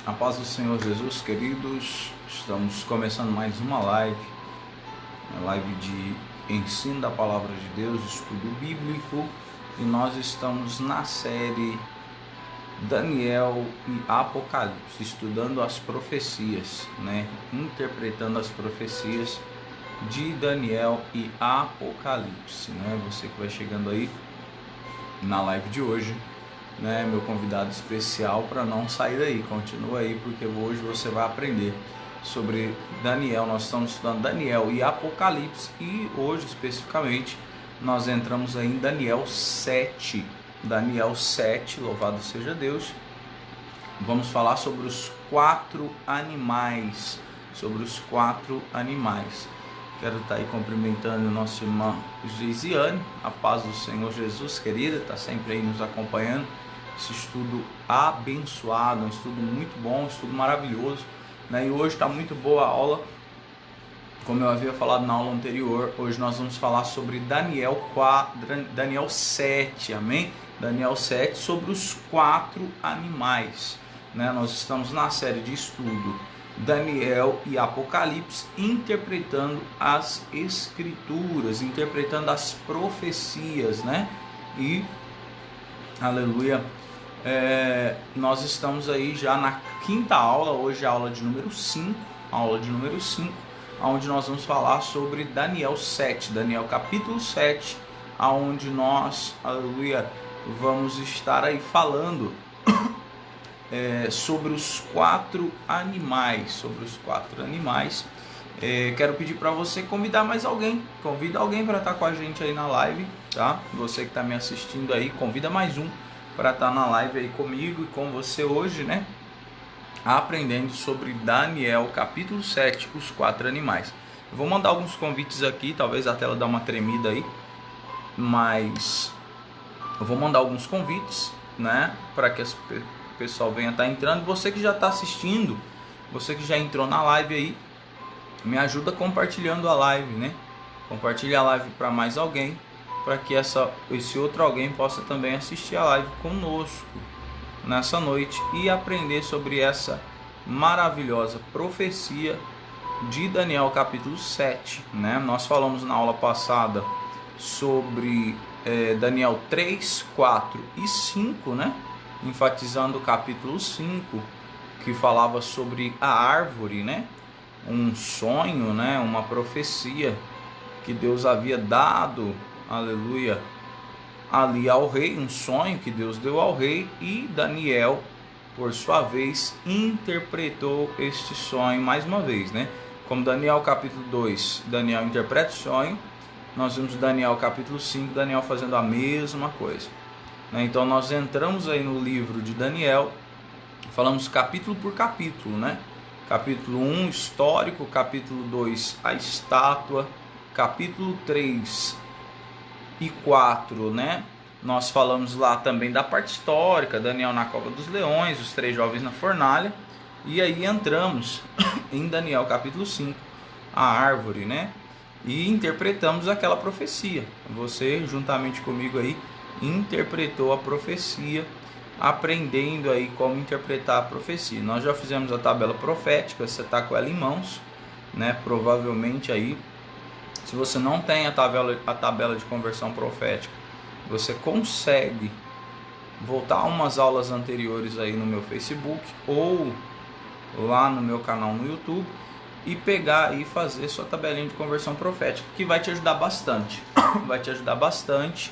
A paz do Senhor Jesus, queridos. Estamos começando mais uma live de ensino da Palavra de Deus, estudo bíblico, e nós estamos na série Daniel e Apocalipse, estudando as profecias, interpretando as profecias de Daniel e Apocalipse, Você que vai chegando aí na live de hoje, meu convidado especial, para não sair daí, continua aí, porque hoje você vai aprender sobre Daniel. Nós estamos estudando Daniel e Apocalipse, e hoje especificamente nós entramos aí em Daniel 7, louvado seja Deus. Vamos falar sobre os quatro animais, Quero estar aí cumprimentando nossa irmã Geisiane, a paz do Senhor Jesus, querida, está sempre aí nos acompanhando. Esse estudo abençoado, um estudo muito bom, um estudo maravilhoso, E hoje está muito boa a aula, como eu havia falado na aula anterior. Hoje nós vamos falar sobre Daniel 7, amém? Daniel 7, sobre os quatro animais, Nós estamos na série de estudo Daniel e Apocalipse, interpretando as escrituras, interpretando as profecias, E, aleluia, nós estamos aí já na quinta aula. Hoje é a aula de número 5, onde nós vamos falar sobre Daniel 7, Daniel capítulo 7, onde nós, aleluia, vamos estar aí falando sobre os quatro animais, Quero pedir para você convidar mais alguém, convida alguém para estar com a gente aí na live, tá? Você que está me assistindo aí, convida mais um para estar na live aí comigo e com você hoje, Aprendendo sobre Daniel capítulo 7, os quatro animais. Eu vou mandar alguns convites aqui, talvez a tela dê uma tremida aí, mas eu vou mandar alguns convites, para que o pessoal venha estar entrando. Você que já está assistindo, você que já entrou na live aí, me ajuda compartilhando a live, Compartilha a live para mais alguém, para que esse outro alguém possa também assistir a live conosco nessa noite e aprender sobre essa maravilhosa profecia de Daniel capítulo 7, Nós falamos na aula passada sobre Daniel 3, 4 e 5, Enfatizando o capítulo 5, que falava sobre a árvore, Um sonho, uma profecia que Deus havia dado, aleluia, ali ao rei, um sonho que Deus deu ao rei, e Daniel, por sua vez, interpretou este sonho mais uma vez, Como Daniel capítulo 2, Daniel interpreta o sonho, nós vimos Daniel capítulo 5, Daniel fazendo a mesma coisa, Então nós entramos aí no livro de Daniel, falamos capítulo por capítulo, Capítulo 1, histórico, capítulo 2, a estátua, capítulo 3 e 4, Nós falamos lá também da parte histórica, Daniel na cova dos leões, os 3 jovens na fornalha, e aí entramos em Daniel capítulo 5, a árvore, E interpretamos aquela profecia. Você, juntamente comigo aí, interpretou a profecia, aprendendo aí como interpretar a profecia. Nós já fizemos a tabela profética, você está com ela em mãos, Provavelmente aí, se você não tem a tabela de conversão profética, você consegue voltar a umas aulas anteriores aí no meu Facebook ou lá no meu canal no YouTube e pegar e fazer sua tabelinha de conversão profética, que vai te ajudar bastante. Vai te ajudar bastante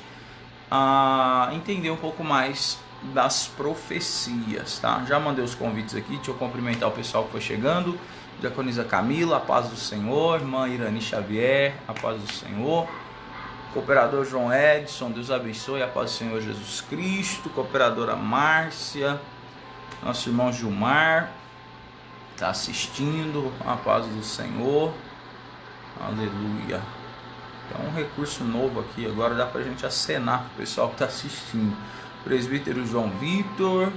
a entender um pouco mais das profecias, tá? Já mandei os convites aqui, deixa eu cumprimentar o pessoal que foi chegando. Diaconisa Camila, a paz do Senhor. Irmã Irani Xavier, a paz do Senhor. Cooperador João Edson, Deus abençoe, a paz do Senhor Jesus Cristo. Cooperadora Márcia, nosso irmão Gilmar está assistindo, a paz do Senhor, aleluia. É um recurso novo aqui, agora dá pra gente acenar pro pessoal que está assistindo. Presbítero João Vitor,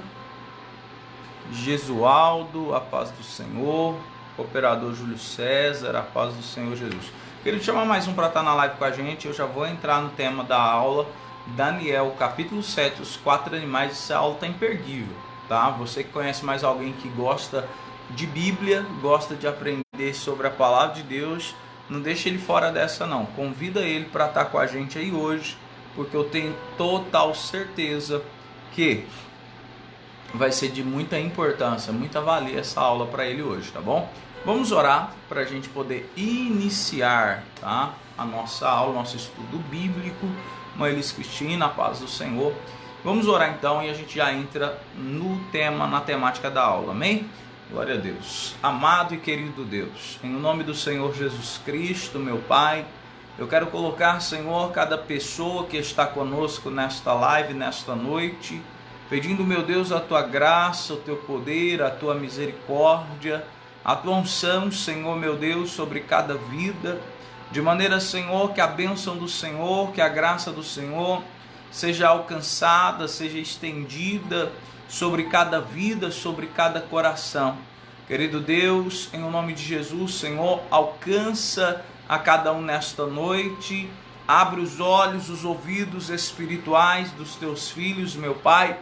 Jesualdo, a paz do Senhor. Cooperador Júlio César, a paz do Senhor Jesus. Queria chamar mais um para estar na live com a gente. Eu já vou entrar no tema da aula, Daniel capítulo 7, os quatro animais. Essa aula está imperdível, tá? Você que conhece mais alguém que gosta de Bíblia, gosta de aprender sobre a palavra de Deus, não deixa ele fora dessa não. Convida ele para estar com a gente aí hoje, porque eu tenho total certeza que vai ser de muita importância, muita valia essa aula para ele hoje, tá bom? Vamos orar para a gente poder iniciar, tá, a nossa aula, nosso estudo bíblico. Mãe Elis Cristina, a paz do Senhor. Vamos orar então e a gente já entra no tema, na temática da aula, amém? Glória a Deus. Amado e querido Deus, em nome do Senhor Jesus Cristo, meu Pai, eu quero colocar, Senhor, cada pessoa que está conosco nesta live, nesta noite, pedindo, meu Deus, a Tua graça, o Teu poder, a Tua misericórdia, a Tua unção, Senhor, meu Deus, sobre cada vida, de maneira, Senhor, que a bênção do Senhor, que a graça do Senhor seja alcançada, seja estendida sobre cada vida, sobre cada coração. Querido Deus, em nome de Jesus, Senhor, alcança a cada um nesta noite, abre os olhos, os ouvidos espirituais dos Teus filhos, meu Pai,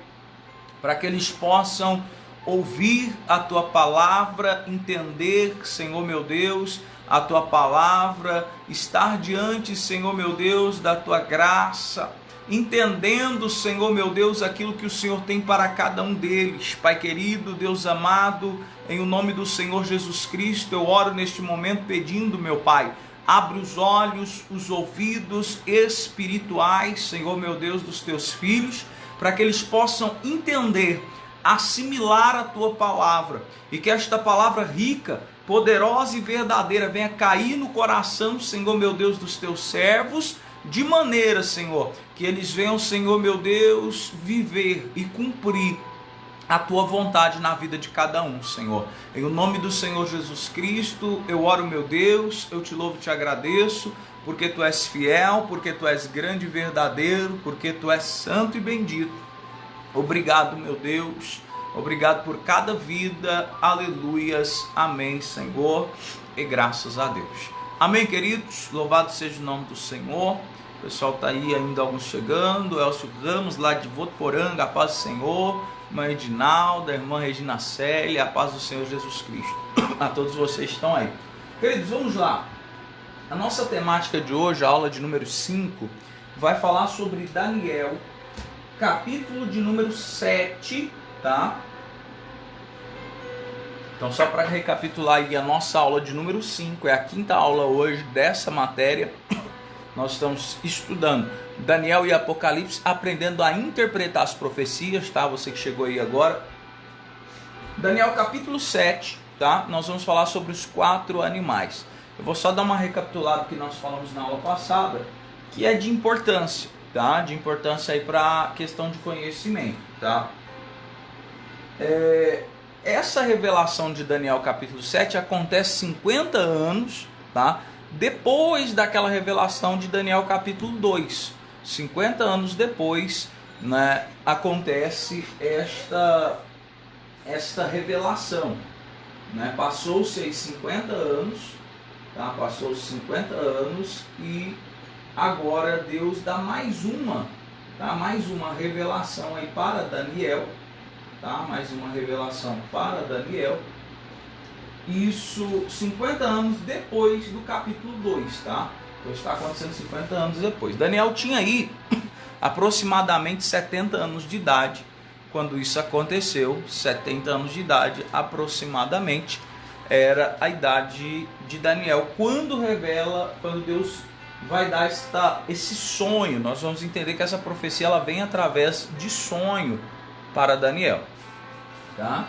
para que eles possam ouvir a Tua palavra, entender, Senhor meu Deus, a Tua palavra, estar diante, Senhor meu Deus, da Tua graça, entendendo, Senhor meu Deus, aquilo que o Senhor tem para cada um deles. Pai querido, Deus amado, em o nome do Senhor Jesus Cristo, eu oro neste momento pedindo, meu Pai, abre os olhos, os ouvidos espirituais, Senhor meu Deus, dos Teus filhos, para que eles possam entender, assimilar a Tua palavra, e que esta palavra rica, poderosa e verdadeira venha cair no coração, Senhor meu Deus, dos Teus servos, de maneira, Senhor, que eles venham, Senhor meu Deus, viver e cumprir a Tua vontade na vida de cada um, Senhor. Em o nome do Senhor Jesus Cristo, eu oro, meu Deus, eu te louvo e te agradeço, porque Tu és fiel, porque Tu és grande e verdadeiro, porque Tu és santo e bendito. Obrigado, meu Deus, obrigado por cada vida, aleluias, amém, Senhor, e graças a Deus. Amém, queridos, louvado seja o nome do Senhor. O pessoal está aí ainda, alguns chegando, Elcio Ramos, lá de Votuporanga, a paz do Senhor, mãe Edinalda, a irmã Regina Célia, a paz do Senhor Jesus Cristo. A todos vocês que estão aí. Queridos, vamos lá. A nossa temática de hoje, a aula de número 5, vai falar sobre Daniel, capítulo de número 7, tá? Então, só para recapitular aí, a nossa aula de número 5, é a quinta aula hoje dessa matéria. Nós estamos estudando Daniel e Apocalipse, aprendendo a interpretar as profecias, tá? Você que chegou aí agora. Daniel capítulo 7, tá? Nós vamos falar sobre os 4 animais. Eu vou só dar uma recapitulada que nós falamos na aula passada, que é de importância, tá? De importância aí para a questão de conhecimento, tá? Essa revelação de Daniel capítulo 7 acontece 50 anos, tá? Depois daquela revelação de Daniel capítulo 2. 50 anos depois, né, acontece esta revelação, né? Passou-se aí 50 anos, tá? Passou-se 50 anos e agora Deus dá mais uma, tá? Mais uma revelação aí para Daniel, tá? Mais uma revelação para Daniel. Isso 50 anos depois do capítulo 2, tá? Então está acontecendo 50 anos depois. Daniel tinha aí aproximadamente 70 anos de idade quando isso aconteceu. 70 anos de idade aproximadamente era a idade de Daniel quando Deus vai dar esse sonho. Nós vamos entender que essa profecia ela vem através de sonho para Daniel, tá?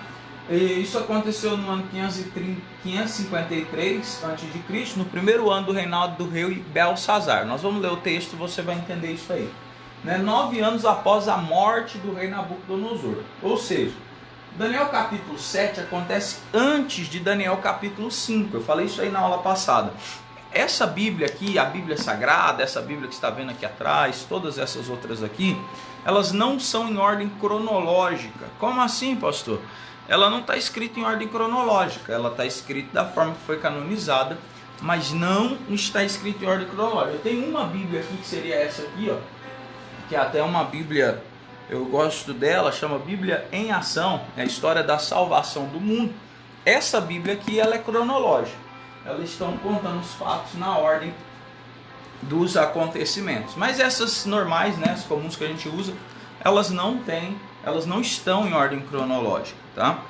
E isso aconteceu no ano 553 a.C., no primeiro ano do reinado do rei Belsazar. Nós vamos ler o texto, você vai entender isso aí. 9 anos após a morte do rei Nabucodonosor. Ou seja, Daniel capítulo 7 acontece antes de Daniel capítulo 5. Eu falei isso aí na aula passada. Essa Bíblia aqui, a Bíblia Sagrada, essa Bíblia que está vendo aqui atrás, todas essas outras aqui, elas não são em ordem cronológica. Como assim, pastor? Ela não está escrita em ordem cronológica, ela está escrita da forma que foi canonizada, mas não está escrita em ordem cronológica. Eu tenho uma Bíblia aqui, que seria essa aqui, ó, que é até uma Bíblia eu gosto dela, chama Bíblia em Ação, é a história da salvação do mundo. Essa Bíblia aqui, ela é cronológica, elas estão contando os fatos na ordem dos acontecimentos, mas essas normais, né, as comuns que a gente usa, elas não estão em ordem cronológica, tá?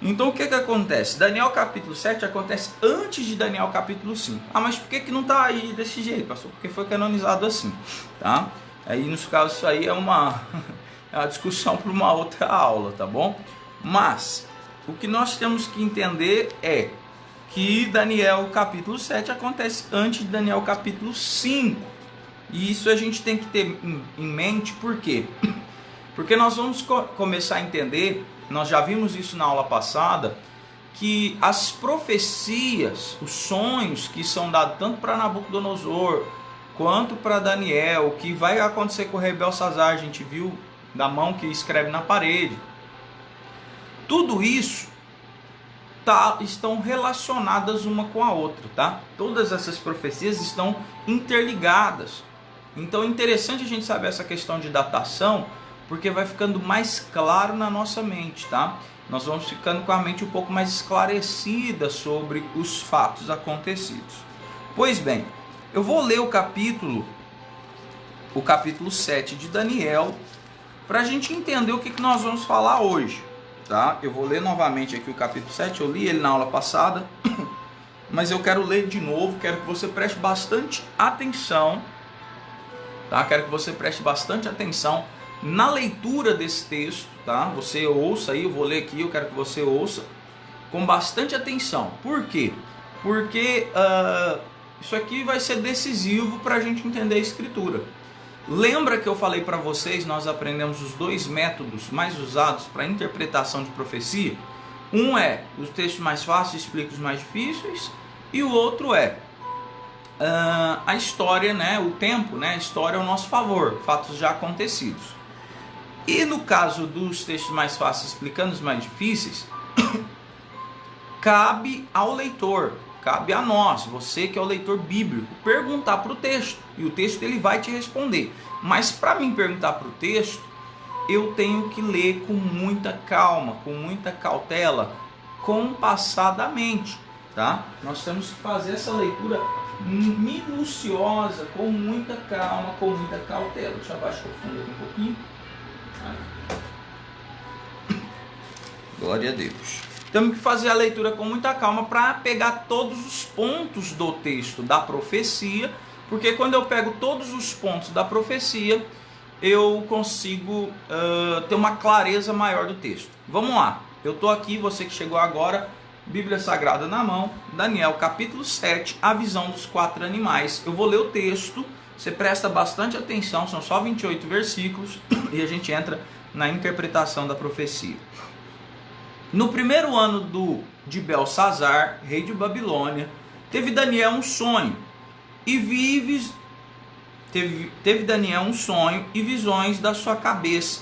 Então o que acontece? Daniel capítulo 7 acontece antes de Daniel capítulo 5. Ah, mas por que não está aí desse jeito, pastor? Porque foi canonizado assim, tá? Aí nos casos isso aí é uma discussão para uma outra aula, tá bom? Mas o que nós temos que entender é que Daniel capítulo 7 acontece antes de Daniel capítulo 5. E isso a gente tem que ter em mente, por quê? Porque nós vamos começar a entender, nós já vimos isso na aula passada, que as profecias, os sonhos que são dados tanto para Nabucodonosor quanto para Daniel, o que vai acontecer com o rei Belsazar, a gente viu da mão que escreve na parede, tudo isso estão relacionadas uma com a outra, tá? Todas essas profecias estão interligadas. Então é interessante a gente saber essa questão de datação, porque vai ficando mais claro na nossa mente, tá? Nós vamos ficando com a mente um pouco mais esclarecida sobre os fatos acontecidos. Pois bem, eu vou ler o capítulo 7 de Daniel, para a gente entender o que nós vamos falar hoje, tá? Eu vou ler novamente aqui o capítulo 7, eu li ele na aula passada, mas eu quero ler de novo, quero que você preste bastante atenção, tá? Quero que você preste bastante atenção na leitura desse texto, tá? Você ouça aí, eu vou ler aqui, eu quero que você ouça com bastante atenção. Por quê? Porque isso aqui vai ser decisivo para a gente entender a Escritura. Lembra que eu falei para vocês, nós aprendemos os dois métodos mais usados para interpretação de profecia? Um é os textos mais fáceis explica os mais difíceis, e o outro é a história, né? O tempo, né? A história ao nosso favor, fatos já acontecidos. E no caso dos textos mais fáceis explicando os mais difíceis, cabe ao leitor, cabe a nós, você que é o leitor bíblico, perguntar para o texto, e o texto ele vai te responder. Mas para mim perguntar para o texto, eu tenho que ler com muita calma, com muita cautela, compassadamente, tá? Nós temos que fazer essa leitura minuciosa, com muita calma, com muita cautela. Deixa eu abaixar o fundo aqui um pouquinho. Glória a Deus. Temos que fazer a leitura com muita calma para pegar todos os pontos do texto da profecia, porque quando eu pego todos os pontos da profecia, eu consigo ter uma clareza maior do texto. Vamos lá, eu estou aqui, você que chegou agora, Bíblia Sagrada na mão, Daniel capítulo 7, a visão dos 4 animais. Eu vou ler o texto, você presta bastante atenção, são só 28 versículos, e a gente entra na interpretação da profecia. No primeiro ano de Belsazar, rei de Babilônia, teve Daniel um sonho e teve Daniel um sonho e visões da sua cabeça,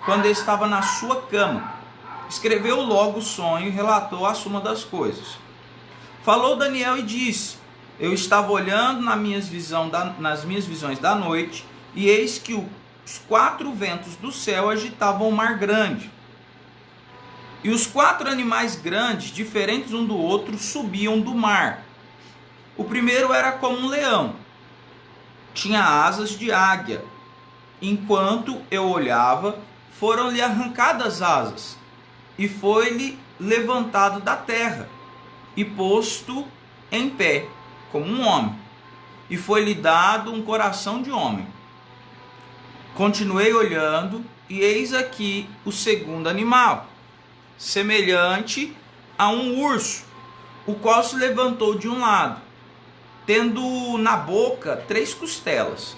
quando ele estava na sua cama. Escreveu logo o sonho e relatou a suma das coisas. Falou Daniel e disse: eu estava olhando nas minhas visões da noite, e eis que os 4 ventos do céu agitavam o mar grande. E os 4 animais grandes, diferentes um do outro, subiam do mar. O primeiro era como um leão, tinha asas de águia. Enquanto eu olhava, foram-lhe arrancadas asas, e foi-lhe levantado da terra, e posto em pé, como um homem, e foi-lhe dado um coração de homem. Continuei olhando, e eis aqui o segundo animal, semelhante a um urso, o qual se levantou de um lado, tendo na boca 3 costelas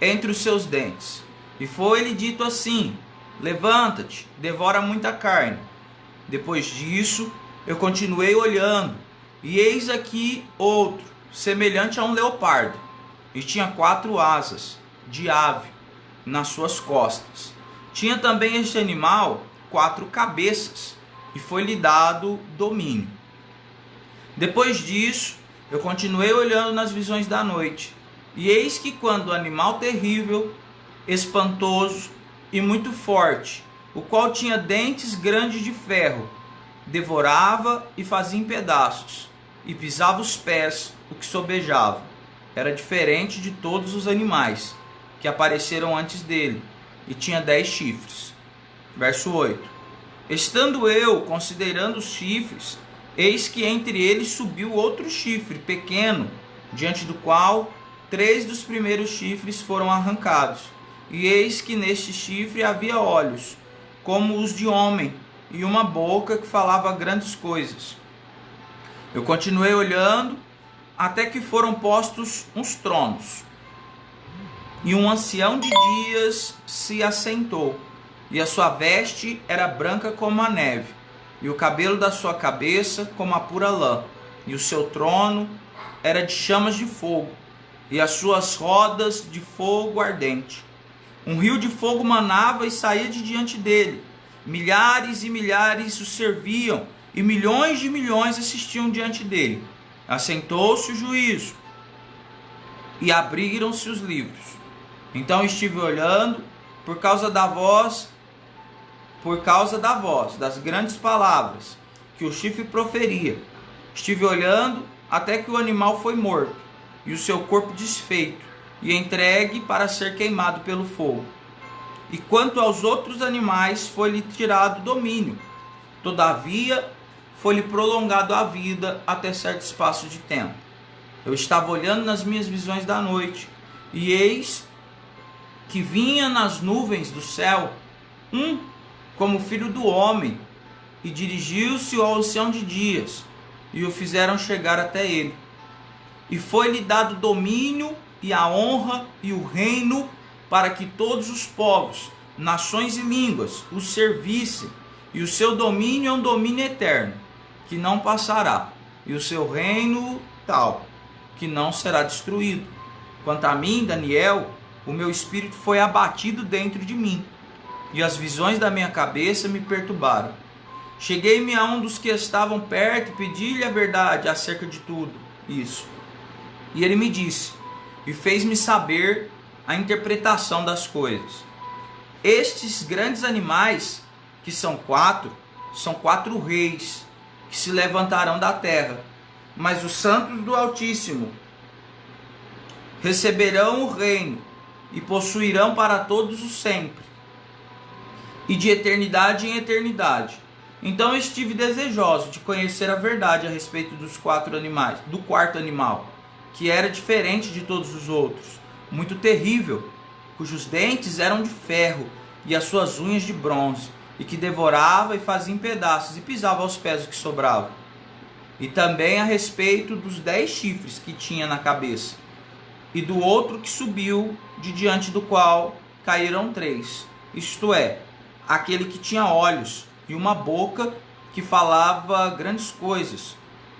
entre os seus dentes. E foi-lhe dito assim: levanta-te, devora muita carne. Depois disso, eu continuei olhando, e eis aqui outro, semelhante a um leopardo, e tinha 4 asas de ave nas suas costas. Tinha também este animal 4 cabeças, e foi-lhe dado domínio. Depois disso, eu continuei olhando nas visões da noite, e eis que quando o animal terrível, espantoso, e muito forte, o qual tinha dentes grandes de ferro, devorava e fazia em pedaços, e pisava os pés, o que sobejava. Era diferente de todos os animais que apareceram antes dele, e tinha 10 chifres. Verso 8. Estando eu considerando os chifres, eis que entre eles subiu outro chifre pequeno, diante do qual 3 dos primeiros chifres foram arrancados. E eis que neste chifre havia olhos, como os de homem, e uma boca que falava grandes coisas. Eu continuei olhando, até que foram postos uns tronos. E um ancião de dias se assentou, e a sua veste era branca como a neve, e o cabelo da sua cabeça como a pura lã, e o seu trono era de chamas de fogo, e as suas rodas de fogo ardente. Um rio de fogo manava e saía de diante dele. Milhares e milhares o serviam, e milhões de milhões assistiam diante dele. Assentou-se o juízo, e abriram-se os livros. Então estive olhando, por causa da voz, das grandes palavras que o chifre proferia. Estive olhando até que o animal foi morto, e o seu corpo desfeito, e entregue para ser queimado pelo fogo. E quanto aos outros animais, foi-lhe tirado domínio. Todavia, foi-lhe prolongado a vida até certo espaço de tempo. Eu estava olhando nas minhas visões da noite, e eis que vinha nas nuvens do céu como filho do homem, e dirigiu-se ao ancião de dias, e o fizeram chegar até ele. E foi-lhe dado domínio e a honra e o reino, para que todos os povos, nações e línguas o servissem. E o seu domínio é um domínio eterno, que não passará, e o seu reino tal, que não será destruído. Quanto a mim, Daniel, o meu espírito foi abatido dentro de mim, e as visões da minha cabeça me perturbaram. Cheguei-me a um dos que estavam perto e pedi-lhe a verdade acerca de tudo isso. E ele me disse, e fez-me saber a interpretação das coisas. Estes grandes animais, que são quatro reis, que se levantarão da terra, mas os santos do Altíssimo receberão o reino e possuirão para todos os sempre, e de eternidade em eternidade. Então eu estive desejoso de conhecer a verdade a respeito dos 4 animais, do quarto animal, que era diferente de todos os outros, muito terrível, cujos dentes eram de ferro e as suas unhas de bronze, e que devorava e fazia em pedaços e pisava aos pés o que sobrava. E também a respeito dos 10 chifres que tinha na cabeça, e do outro que subiu, de diante do qual caíram 3, isto é, aquele que tinha olhos e uma boca que falava grandes coisas,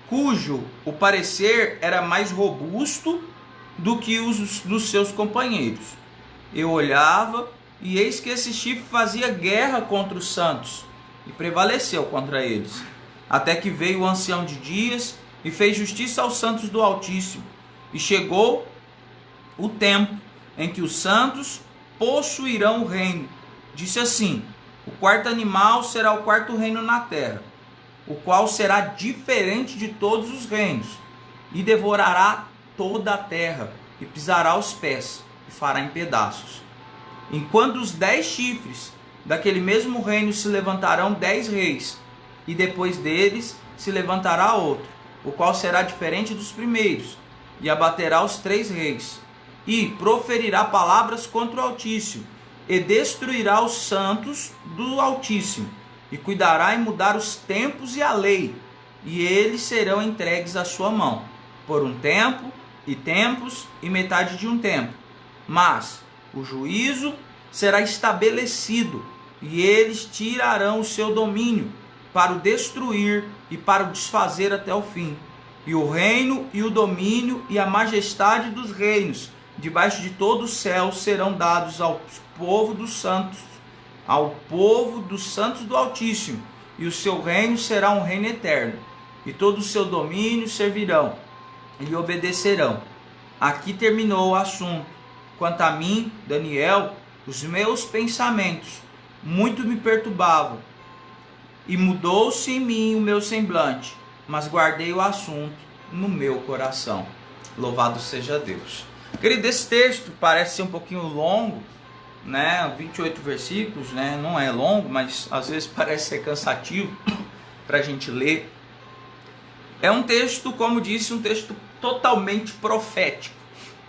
cujo o parecer era mais robusto do que os dos seus companheiros. Eu olhava, e eis que esse chifre fazia guerra contra os santos, e prevaleceu contra eles, até que veio o ancião de dias, e fez justiça aos santos do Altíssimo, e chegou o tempo em que os santos possuirão o reino. Disse assim: o quarto animal será o quarto reino na terra, o qual será diferente de todos os reinos, e devorará toda a terra, e pisará os pés, e fará em pedaços. Enquanto os 10 chifres daquele mesmo reino se levantarão 10 reis, e depois deles se levantará outro, o qual será diferente dos primeiros, e abaterá os 3 reis, e proferirá palavras contra o Altíssimo, e destruirá os santos do Altíssimo, e cuidará em mudar os tempos e a lei, e eles serão entregues à sua mão, por um tempo, e tempos, e metade de um tempo. Mas o juízo será estabelecido, e eles tirarão o seu domínio, para o destruir e para o desfazer até o fim. E o reino e o domínio e a majestade dos reinos, debaixo de todo o céu, serão dados ao povo dos santos do Altíssimo, e o seu reino será um reino eterno, e todo o seu domínio servirão e lhe obedecerão. Aqui terminou o assunto. Quanto a mim, Daniel, os meus pensamentos muito me perturbavam, e mudou-se em mim o meu semblante, mas guardei o assunto no meu coração. Louvado seja Deus. Querido, esse texto parece ser um pouquinho longo, né? 28 versículos, né? Não é longo, mas às vezes parece ser cansativo para a gente ler. É um texto, como disse, um texto totalmente profético,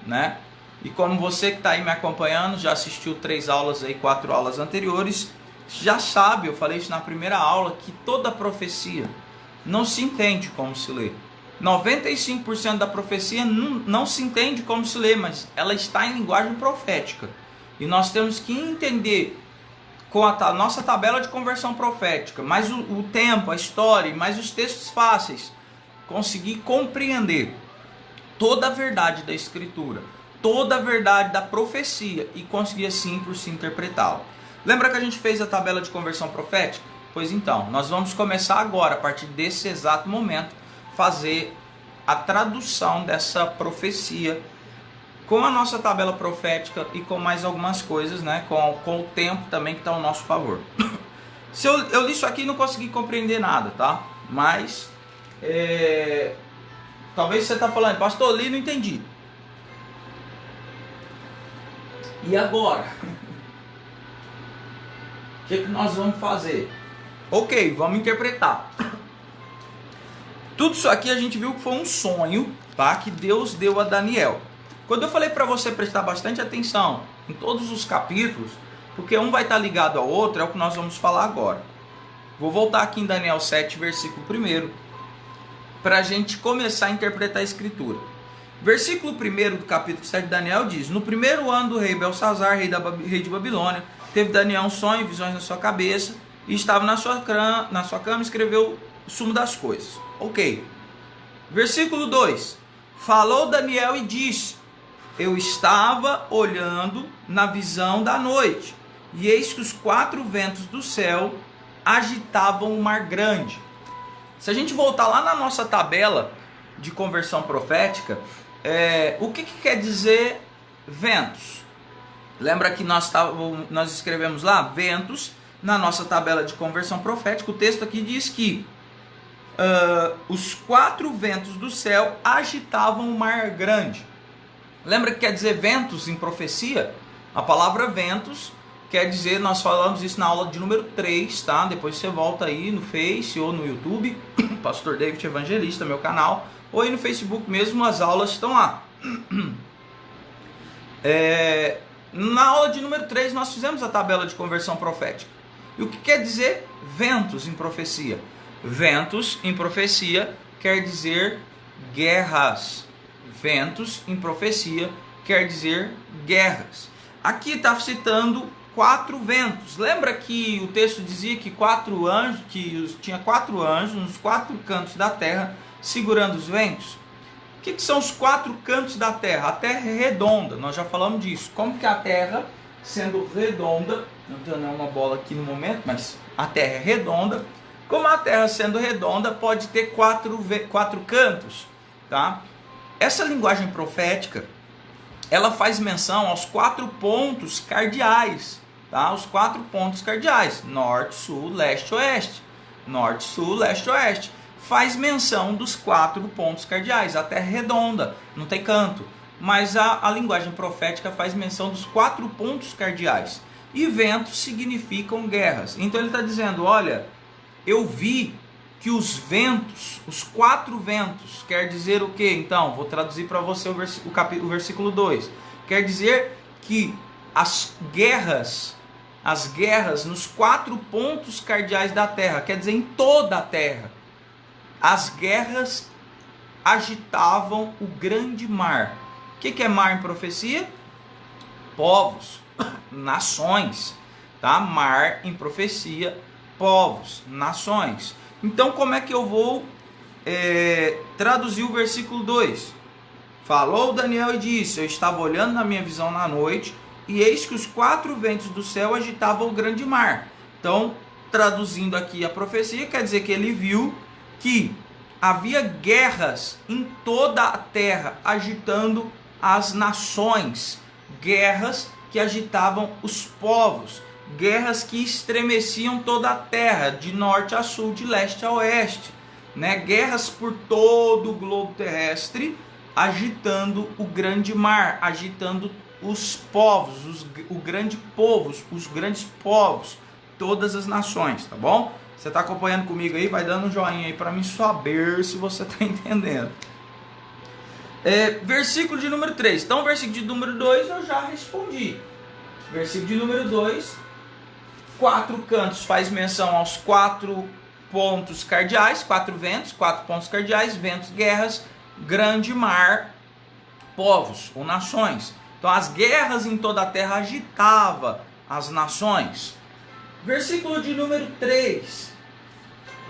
né? E como você que está aí me acompanhando, já assistiu 3 aulas aí, 4 aulas anteriores, já sabe, eu falei isso na primeira aula, que toda profecia não se entende como se lê. 95% da profecia não se entende como se lê, mas ela está em linguagem profética. E nós temos que entender com a nossa tabela de conversão profética, mais o tempo, a história, mais os textos fáceis, conseguir compreender toda a verdade da Escritura, toda a verdade da profecia e conseguir assim por si interpretá-la. Lembra que a gente fez a tabela de conversão profética? Pois então, nós vamos começar agora, a partir desse exato momento, fazer a tradução dessa profecia com a nossa tabela profética e com mais algumas coisas, né? Com o tempo também que está ao nosso favor. Se eu li isso aqui e não consegui compreender nada, tá? Mas, talvez você está falando, pastor, eu li e não entendi. E agora? O que nós vamos fazer? Ok, vamos interpretar. Tudo isso aqui a gente viu que foi um sonho, tá? Que Deus deu a Daniel. Quando eu falei para você prestar bastante atenção em todos os capítulos, porque um vai estar ligado ao outro, é o que nós vamos falar agora. Vou voltar aqui em Daniel 7, versículo 1, para a gente começar a interpretar a Escritura. Versículo 1 do capítulo 7 de Daniel diz: no primeiro ano do rei Belsazar, rei de Babilônia, teve Daniel um sonho e visões na sua cabeça, e estava na sua cama e escreveu o sumo das coisas. Ok. Versículo 2. Falou Daniel e disse: eu estava olhando na visão da noite, e eis que os 4 ventos do céu agitavam o mar grande. Se a gente voltar lá na nossa tabela de conversão profética, o que quer dizer ventos? Lembra que nós escrevemos lá ventos na nossa tabela de conversão profética? O texto aqui diz que os 4 ventos do céu agitavam o mar grande. Lembra que quer dizer ventos em profecia? A palavra ventos quer dizer, nós falamos isso na aula de número 3, tá? Depois você volta aí no Face ou no YouTube, Pastor David Evangelista, meu canal, ou aí no Facebook mesmo, as aulas estão lá. Na aula de número 3 nós fizemos a tabela de conversão profética. E o que quer dizer ventos em profecia? Ventos em profecia quer dizer guerras. Ventos em profecia quer dizer guerras. Aqui está citando 4 ventos. Lembra que o texto dizia que tinha 4 anjos nos 4 cantos da terra segurando os ventos? O que são os 4 cantos da terra? A terra é redonda, nós já falamos disso. Como que a terra, sendo redonda, não tenho nenhuma bola aqui no momento, mas a terra é redonda. Como a terra sendo redonda pode ter 4 cantos, tá? Essa linguagem profética, ela faz menção aos 4 pontos cardeais, tá? Os 4 pontos cardeais: norte, sul, leste, oeste. Norte, sul, leste, oeste. Faz menção dos 4 pontos cardeais. A terra é redonda, não tem canto. Mas a linguagem profética faz menção dos 4 pontos cardeais. E ventos significam guerras. Então ele está dizendo, olha, eu vi que os ventos, os 4 ventos, quer dizer o que? Então, vou traduzir para você o versículo 2. Quer dizer que as guerras nos 4 pontos cardeais da terra, quer dizer em toda a terra, as guerras agitavam o grande mar. O que é mar em profecia? Povos, nações, tá? Mar em profecia, povos, nações. Então, como é que eu vou traduzir o versículo 2? Falou Daniel e disse: eu estava olhando na minha visão na noite, e eis que os 4 ventos do céu agitavam o grande mar. Então, traduzindo aqui a profecia, quer dizer que ele viu que havia guerras em toda a terra, agitando as nações. Guerras que agitavam os povos, guerras que estremeciam toda a terra, de norte a sul, de leste a oeste, né? Guerras por todo o globo terrestre, agitando o grande mar, agitando os povos, os grandes povos, todas as nações, tá bom? Você está acompanhando comigo aí? Vai dando um joinha aí para mim saber se você está entendendo. Versículo de número 3. Então, versículo de número 2 eu já respondi. Versículo de número 2, 4 cantos faz menção aos 4 pontos cardeais, 4 ventos, 4 pontos cardeais, ventos, guerras, grande mar, povos ou nações. Então, as guerras em toda a terra agitavam as nações. Versículo de número 3.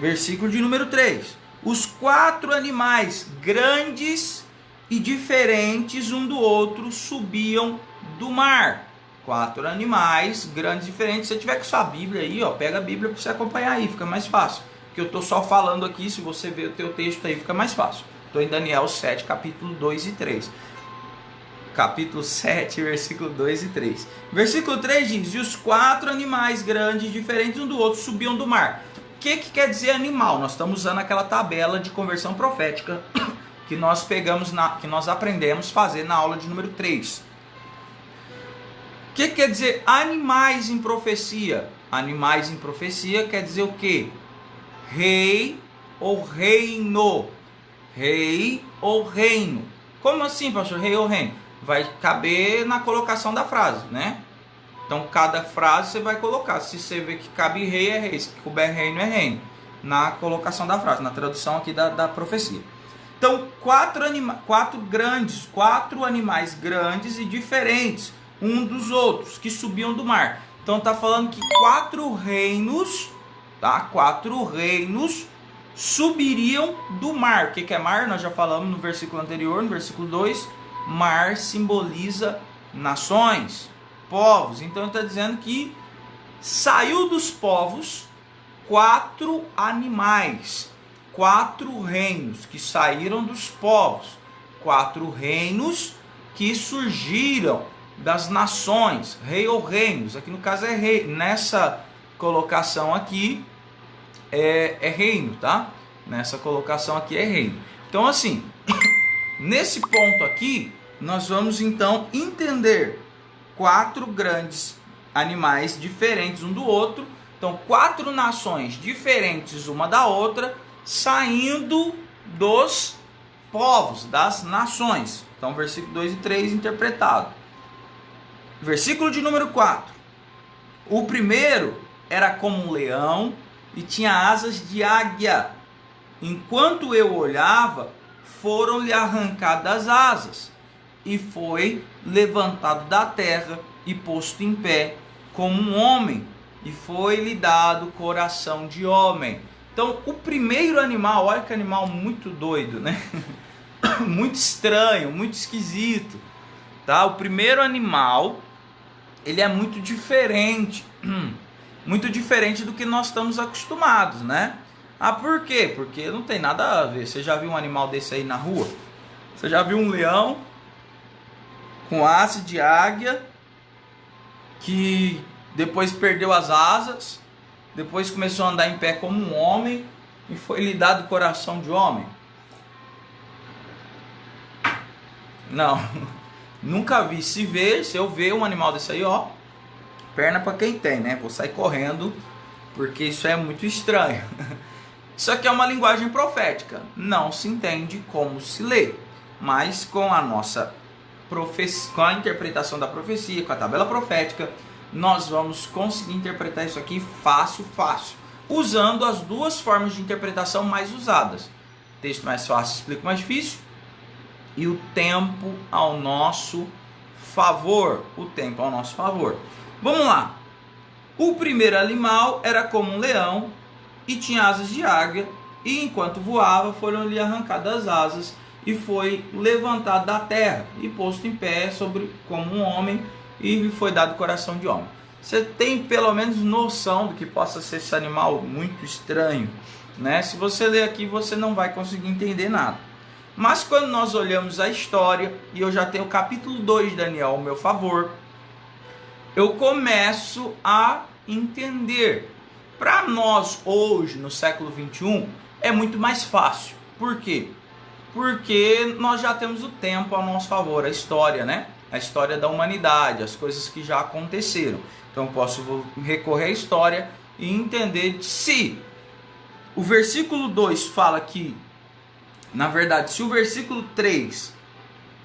Versículo de número 3. Os 4 animais grandes e diferentes um do outro subiam do mar. 4 animais grandes e diferentes. Se você tiver com sua Bíblia aí, ó, pega a Bíblia para você acompanhar aí, fica mais fácil. Porque eu estou só falando aqui, se você ver o teu texto aí, fica mais fácil. Estou em Daniel 7, capítulo 2 e 3. Capítulo 7, versículo 2 e 3. Versículo 3 diz: e os 4 animais grandes e diferentes um do outro subiam do mar. O que quer dizer animal? Nós estamos usando aquela tabela de conversão profética que nós pegamos, que nós aprendemos a fazer na aula de número 3. O que quer dizer animais em profecia? Animais em profecia quer dizer o quê? Rei ou reino. Rei ou reino. Como assim, pastor? Rei ou reino? Vai caber na colocação da frase, né? Então, cada frase você vai colocar. Se você vê que cabe rei, é rei. Se couber reino, é reino. Na colocação da frase, na tradução aqui da profecia. Então, 4 animais grandes e diferentes um dos outros, que subiam do mar. Então, está falando que 4 reinos, tá? 4 reinos subiriam do mar. O que é mar? Nós já falamos no versículo anterior, no versículo 2. Mar simboliza nações, povos. Então, ele está dizendo que saiu dos povos 4 animais. 4 reinos que saíram dos povos, 4 reinos que surgiram das nações, rei ou reinos, aqui no caso é rei, nessa colocação aqui é reino, tá? Nessa colocação aqui é reino. Então assim, nesse ponto aqui, nós vamos então entender 4 grandes animais diferentes um do outro, então 4 nações diferentes uma da outra, saindo dos povos, das nações. Então, versículo 2 e 3 interpretado. Versículo de número 4. O primeiro era como um leão e tinha asas de águia. Enquanto eu olhava, foram-lhe arrancadas as asas, e foi levantado da terra e posto em pé como um homem, e foi-lhe dado coração de homem. Então, o primeiro animal, olha que animal muito doido, né? Muito estranho, muito esquisito, tá? O primeiro animal, ele é muito diferente do que nós estamos acostumados, né? Ah, por quê? Porque não tem nada a ver. Você já viu um animal desse aí na rua? Você já viu um leão com asa de águia que depois perdeu as asas, depois começou a andar em pé como um homem e foi lhe dado coração de homem? Não, nunca vi. Se eu ver um animal desse aí, ó, perna para quem tem, né? Vou sair correndo, porque isso é muito estranho. Isso aqui é uma linguagem profética, não se entende como se lê, mas com a nossa profecia, com a interpretação da profecia, com a tabela profética, nós vamos conseguir interpretar isso aqui fácil, usando as duas formas de interpretação mais usadas. Texto mais fácil explica o mais difícil, e o tempo ao nosso favor. Vamos lá. O primeiro animal era como um leão e tinha asas de águia, e enquanto voava foram-lhe arrancadas as asas, e foi levantado da terra e posto em pé como um homem, e lhe foi dado coração de homem. Você tem pelo menos noção do que possa ser esse animal muito estranho, né? Se você ler aqui, você não vai conseguir entender nada. Mas quando nós olhamos a história, e eu já tenho o capítulo 2 de Daniel ao meu favor, eu começo a entender. Para nós hoje, no século 21, é muito mais fácil. Por quê? Porque nós já temos o tempo a nosso favor, a história, né? A história da humanidade, as coisas que já aconteceram. Então eu posso recorrer à história e entender se o versículo 2 fala que, na verdade, se o versículo 3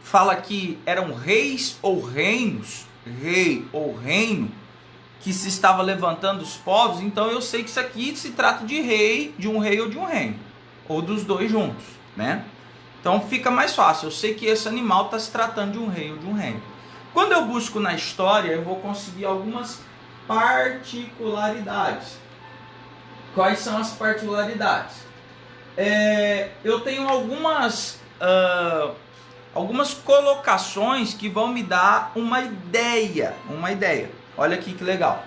fala que eram reis ou reinos, rei ou reino, que se estava levantando os povos, então eu sei que isso aqui se trata de rei, de um rei ou de um reino, ou dos dois juntos, né? Então fica mais fácil, eu sei que esse animal está se tratando de um rei ou de um reino. Quando eu busco na história, eu vou conseguir algumas particularidades. Quais são as particularidades? Eu tenho algumas colocações que vão me dar uma ideia. Olha aqui que legal.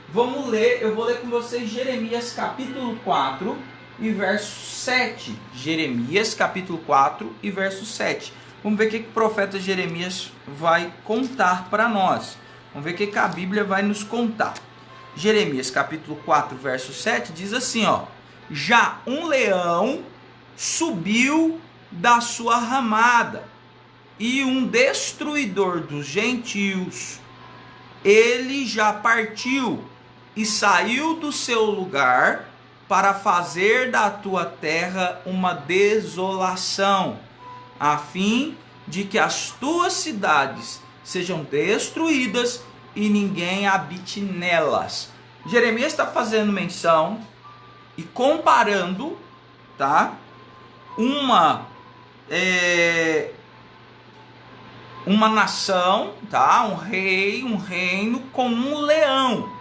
Vamos ler, eu vou ler com vocês Jeremias capítulo 4 e verso 7. Jeremias capítulo 4 e verso 7. Vamos ver o que o profeta Jeremias vai contar para nós. Vamos ver o que a Bíblia vai nos contar. Jeremias capítulo 4, verso 7 diz assim, ó: já um leão subiu da sua ramada, e um destruidor dos gentios, ele já partiu e saiu do seu lugar para fazer da tua terra uma desolação, a fim de que as tuas cidades sejam destruídas e ninguém habite nelas. Jeremias está fazendo menção e comparando, tá? Uma nação, tá? Um rei, um reino com um leão.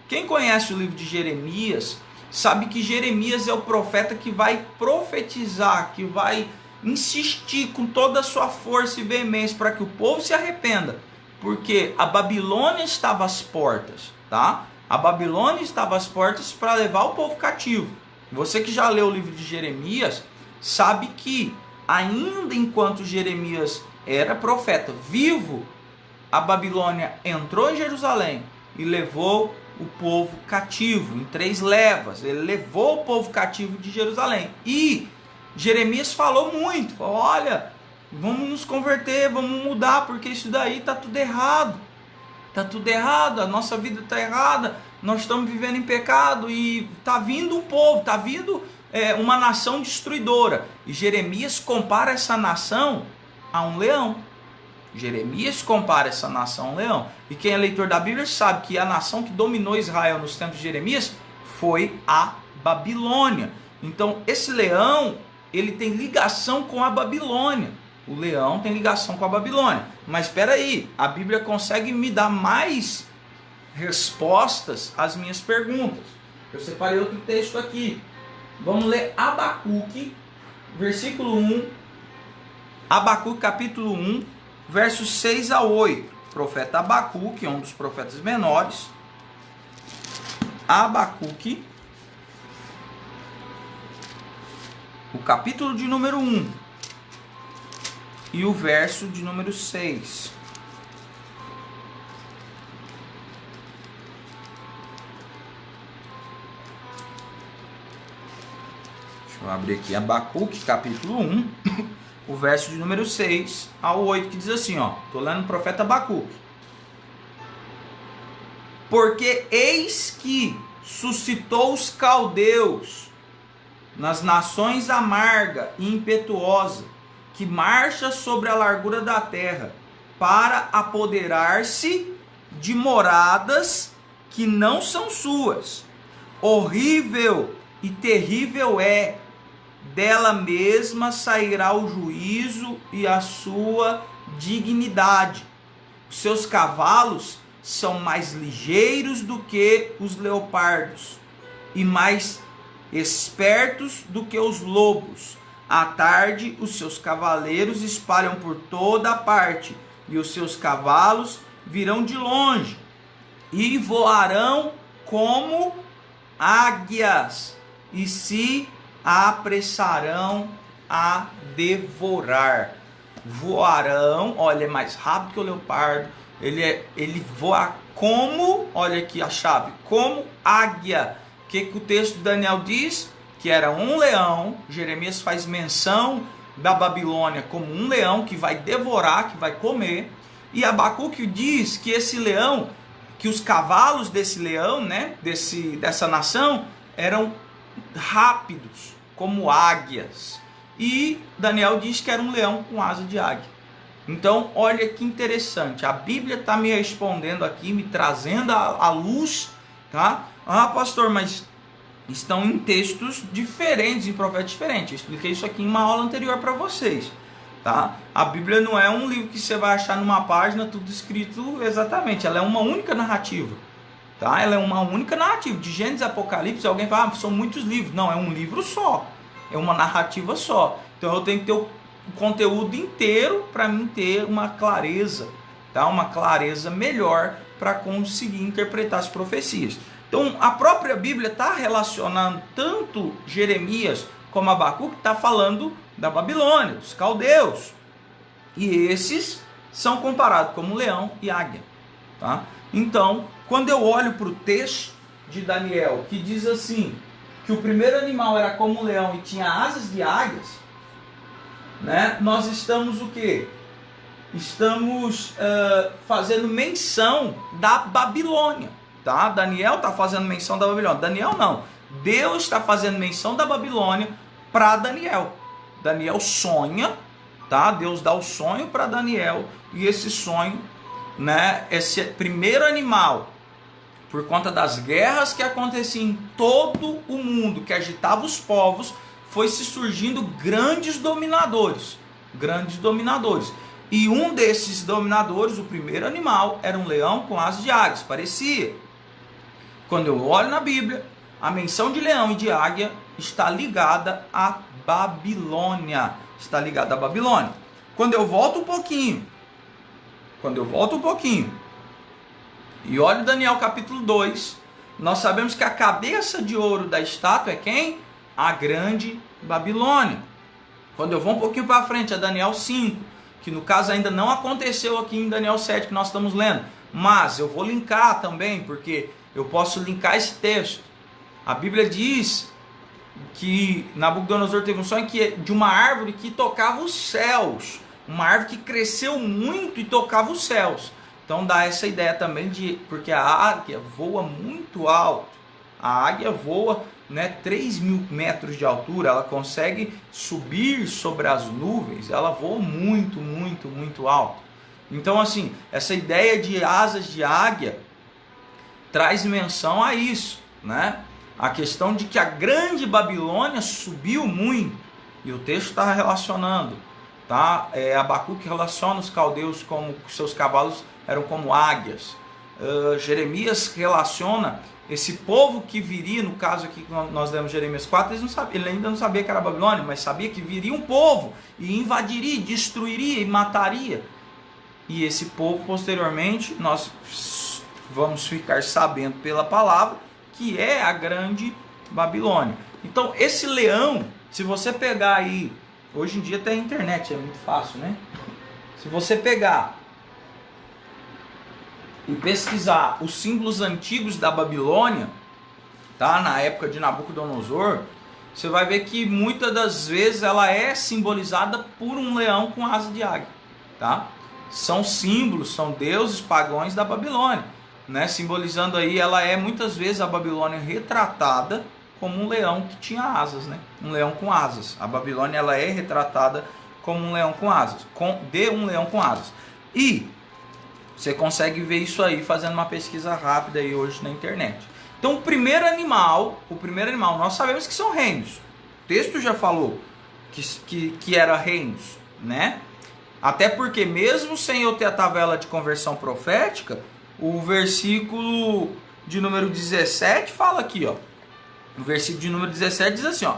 Quem conhece o livro de Jeremias sabe que Jeremias é o profeta que vai profetizar, que vai insistir com toda a sua força e veemência para que o povo se arrependa, porque a Babilônia estava às portas, tá? A Babilônia estava às portas para levar o povo cativo. Você que já leu o livro de Jeremias sabe que ainda enquanto Jeremias era profeta vivo, a Babilônia entrou em Jerusalém e levou o povo cativo em 3 levas. Ele levou o povo cativo de Jerusalém. E Jeremias falou muito, falou: olha, vamos nos converter, vamos mudar, porque isso daí está tudo errado. Está tudo errado, a nossa vida está errada, nós estamos vivendo em pecado e está vindo um povo, está vindo uma nação destruidora. E Jeremias compara essa nação a um leão. Jeremias compara essa nação a um leão. E quem é leitor da Bíblia sabe que a nação que dominou Israel nos tempos de Jeremias foi a Babilônia. Então esse leão, ele tem ligação com a Babilônia. O leão tem ligação com a Babilônia. Mas espera aí, a Bíblia consegue me dar mais respostas às minhas perguntas. Eu separei outro texto aqui. Vamos ler Abacuque, versículo 1. Abacuque capítulo 1, versos 6 a 8. Profeta Abacuque, um dos profetas menores. Abacuque, o capítulo de número 1 e o verso de número 6. Deixa eu abrir aqui Abacuque, capítulo 1, o verso de número 6 ao 8, que diz assim, ó. Estou lendo o profeta Abacuque. Porque eis que suscitou os caldeus nas nações amarga e impetuosa, que marcha sobre a largura da terra, para apoderar-se de moradas que não são suas. Horrível e terrível é, dela mesma sairá o juízo e a sua dignidade. Os seus cavalos são mais ligeiros do que os leopardos e mais espertos do que os lobos. À tarde, os seus cavaleiros espalham por toda a parte, e os seus cavalos virão de longe, e voarão como águias, e se apressarão a devorar. Voarão, olha, é mais rápido que o leopardo, ele voa como, olha aqui a chave, como águia. O que o texto de Daniel diz? Que era um leão. Jeremias faz menção da Babilônia como um leão que vai devorar, que vai comer. E Abacuque diz que esse leão, que os cavalos desse leão, né, dessa nação, eram rápidos, como águias. E Daniel diz que era um leão com asa de águia. Então, olha que interessante. A Bíblia está me respondendo aqui, me trazendo a luz, tá? Ah, pastor, mas estão em textos diferentes, em profetas diferentes. Eu expliquei isso aqui em uma aula anterior para vocês, tá? A Bíblia não é um livro que você vai achar numa página tudo escrito exatamente. Ela é uma única narrativa, tá? Ela é uma única narrativa. De Gênesis a Apocalipse, alguém fala, são muitos livros. Não, é um livro só. É uma narrativa só. Então eu tenho que ter o conteúdo inteiro para mim ter uma clareza, tá? Uma clareza melhor para conseguir interpretar as profecias. Então a própria Bíblia está relacionando tanto Jeremias como Abacuque, está falando da Babilônia, dos caldeus. E esses são comparados como leão e águia, tá? Então, quando eu olho para o texto de Daniel, que diz assim, que o primeiro animal era como um leão e tinha asas de águias, né? Nós estamos o quê? Estamos fazendo menção da Babilônia, tá? Daniel está fazendo menção da Babilônia. Daniel não. Deus está fazendo menção da Babilônia para Daniel. Daniel sonha, tá? Deus dá o sonho para Daniel, e esse sonho, né? Esse primeiro animal, por conta das guerras que aconteciam em todo o mundo, que agitava os povos, foi se surgindo grandes dominadores. Grandes dominadores. E um desses dominadores, o primeiro animal, era um leão com asas de águias. Parecia. Quando eu olho na Bíblia, a menção de leão e de águia está ligada à Babilônia. Está ligada à Babilônia. Quando eu volto um pouquinho, e olho Daniel capítulo 2, nós sabemos que a cabeça de ouro da estátua é quem? A grande Babilônia. Quando eu vou um pouquinho para frente, é Daniel 5, que no caso ainda não aconteceu aqui em Daniel 7 que nós estamos lendo, mas eu vou linkar também, porque eu posso linkar esse texto. A Bíblia diz que Nabucodonosor teve um sonho de uma árvore que tocava os céus, uma árvore que cresceu muito e tocava os céus. Então dá essa ideia também de, porque a águia voa muito alto, a águia voa, né, 3.000 metros de altura, ela consegue subir sobre as nuvens, ela voa muito, muito, muito alto. Então assim, essa ideia de asas de águia traz menção a isso, né? A questão de que a grande Babilônia subiu muito, e o texto está relacionando, tá? Abacuque relaciona os caldeus como seus cavalos eram como águias. Jeremias relaciona esse povo que viria, no caso aqui que nós lemos Jeremias 4, ele ainda não sabia que era Babilônia, mas sabia que viria um povo e invadiria, destruiria e mataria. E esse povo, posteriormente, nós vamos ficar sabendo pela palavra que é a grande Babilônia. Então, esse leão, se você pegar aí, hoje em dia tem internet, é muito fácil, né? Se você pegar e pesquisar os símbolos antigos da Babilônia, tá? Na época de Nabucodonosor, você vai ver que muitas das vezes ela é simbolizada por um leão com asa de águia, tá? São símbolos, são deuses pagãos da Babilônia, né? Simbolizando aí, ela é muitas vezes a Babilônia retratada como um leão que tinha asas, né? Um leão com asas. A Babilônia, ela é retratada como um leão com asas, um leão com asas. E você consegue ver isso aí fazendo uma pesquisa rápida aí hoje na internet. Então o primeiro animal, nós sabemos que são reinos. O texto já falou que era reinos, né? Até porque mesmo sem eu ter a tabela de conversão profética, o versículo de número 17 fala aqui, ó. O versículo de número 17 diz assim, ó: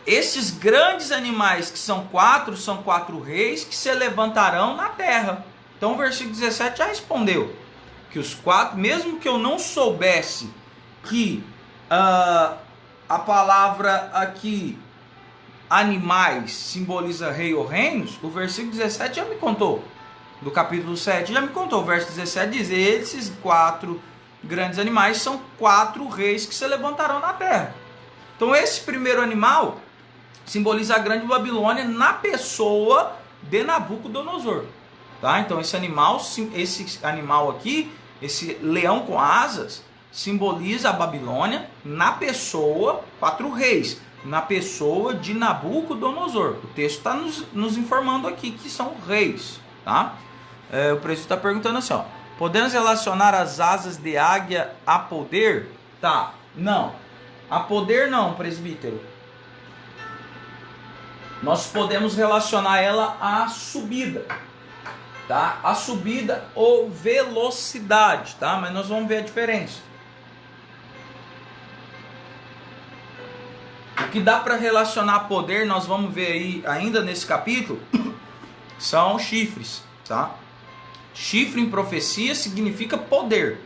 estes grandes animais que são quatro reis que se levantarão na terra. Então o versículo 17 já respondeu que os quatro, mesmo que eu não soubesse que a palavra aqui animais simboliza rei ou reinos, o versículo 17 já me contou. do capítulo 7 já me contou. O verso 17 diz: esses 4 grandes animais são 4 reis que se levantarão na terra. Então esse primeiro animal simboliza a grande Babilônia na pessoa de Nabucodonosor. Tá? Então esse animal aqui, esse leão com asas, simboliza a Babilônia na pessoa, 4 reis, na pessoa de Nabucodonosor. O texto está nos informando aqui que são reis. Tá? O preço está perguntando assim, ó: podemos relacionar as asas de águia a poder? Tá, não. A poder não, presbítero. Nós podemos relacionar ela à subida, tá? A subida ou velocidade, tá? Mas nós vamos ver a diferença. O que dá para relacionar a poder, nós vamos ver aí ainda nesse capítulo, são chifres, tá? Chifre em profecia significa poder.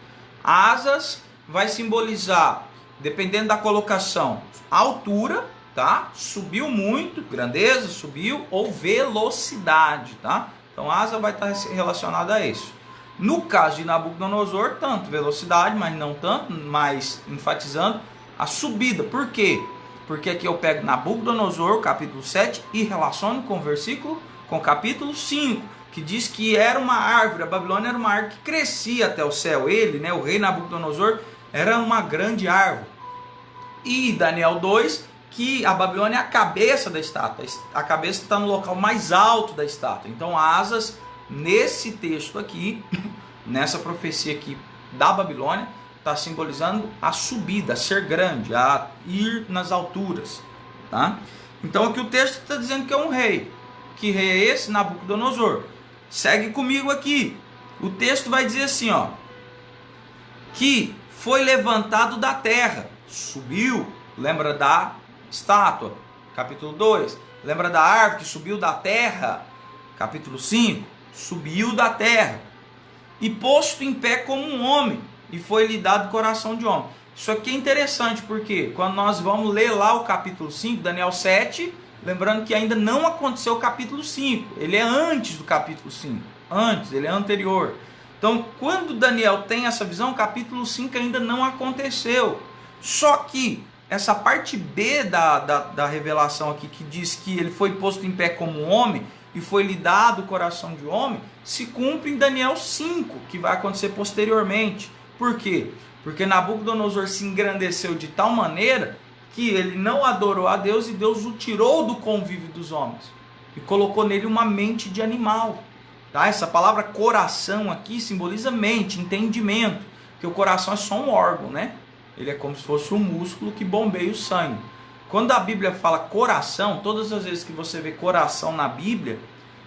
Asas vai simbolizar, dependendo da colocação, altura, tá? Subiu muito, grandeza, subiu, ou velocidade, tá? Então asa vai estar relacionada a isso. No caso de Nabucodonosor, tanto velocidade, mas não tanto, mas enfatizando a subida. Por quê? Porque aqui eu pego Nabucodonosor, capítulo 7, e relaciono com o versículo, com o capítulo 5, que diz que era uma árvore, a Babilônia era uma árvore que crescia até o céu. Ele, né, o rei Nabucodonosor, era uma grande árvore. E Daniel 2, que a Babilônia é a cabeça da estátua. A cabeça está no local mais alto da estátua. Então asas, nesse texto aqui, nessa profecia aqui da Babilônia, está simbolizando a subida, a ser grande, a ir nas alturas. Tá? Então aqui o texto está dizendo que é um rei. Que rei é esse? Nabucodonosor. Segue comigo aqui. O texto vai dizer assim, ó: que foi levantado da terra, subiu. Lembra da estátua? Capítulo 2. Lembra da árvore que subiu da terra? Capítulo 5. Subiu da terra. E posto em pé como um homem, e foi-lhe dado coração de homem. Isso aqui é interessante, porque quando nós vamos ler lá o capítulo 5, Daniel 7, lembrando que ainda não aconteceu o capítulo 5. Ele é antes do capítulo 5. Antes, ele é anterior. Então, quando Daniel tem essa visão, o capítulo 5 ainda não aconteceu. Só que essa parte B da revelação aqui, que diz que ele foi posto em pé como um homem e foi-lhe dado o coração de homem, se cumpre em Daniel 5, que vai acontecer posteriormente. Por quê? Porque Nabucodonosor se engrandeceu de tal maneira que ele não adorou a Deus e Deus o tirou do convívio dos homens e colocou nele uma mente de animal. Tá? Essa palavra coração aqui simboliza mente, entendimento, porque o coração é só um órgão, né? Ele é como se fosse um músculo que bombeia o sangue. Quando a Bíblia fala coração, todas as vezes que você vê coração na Bíblia,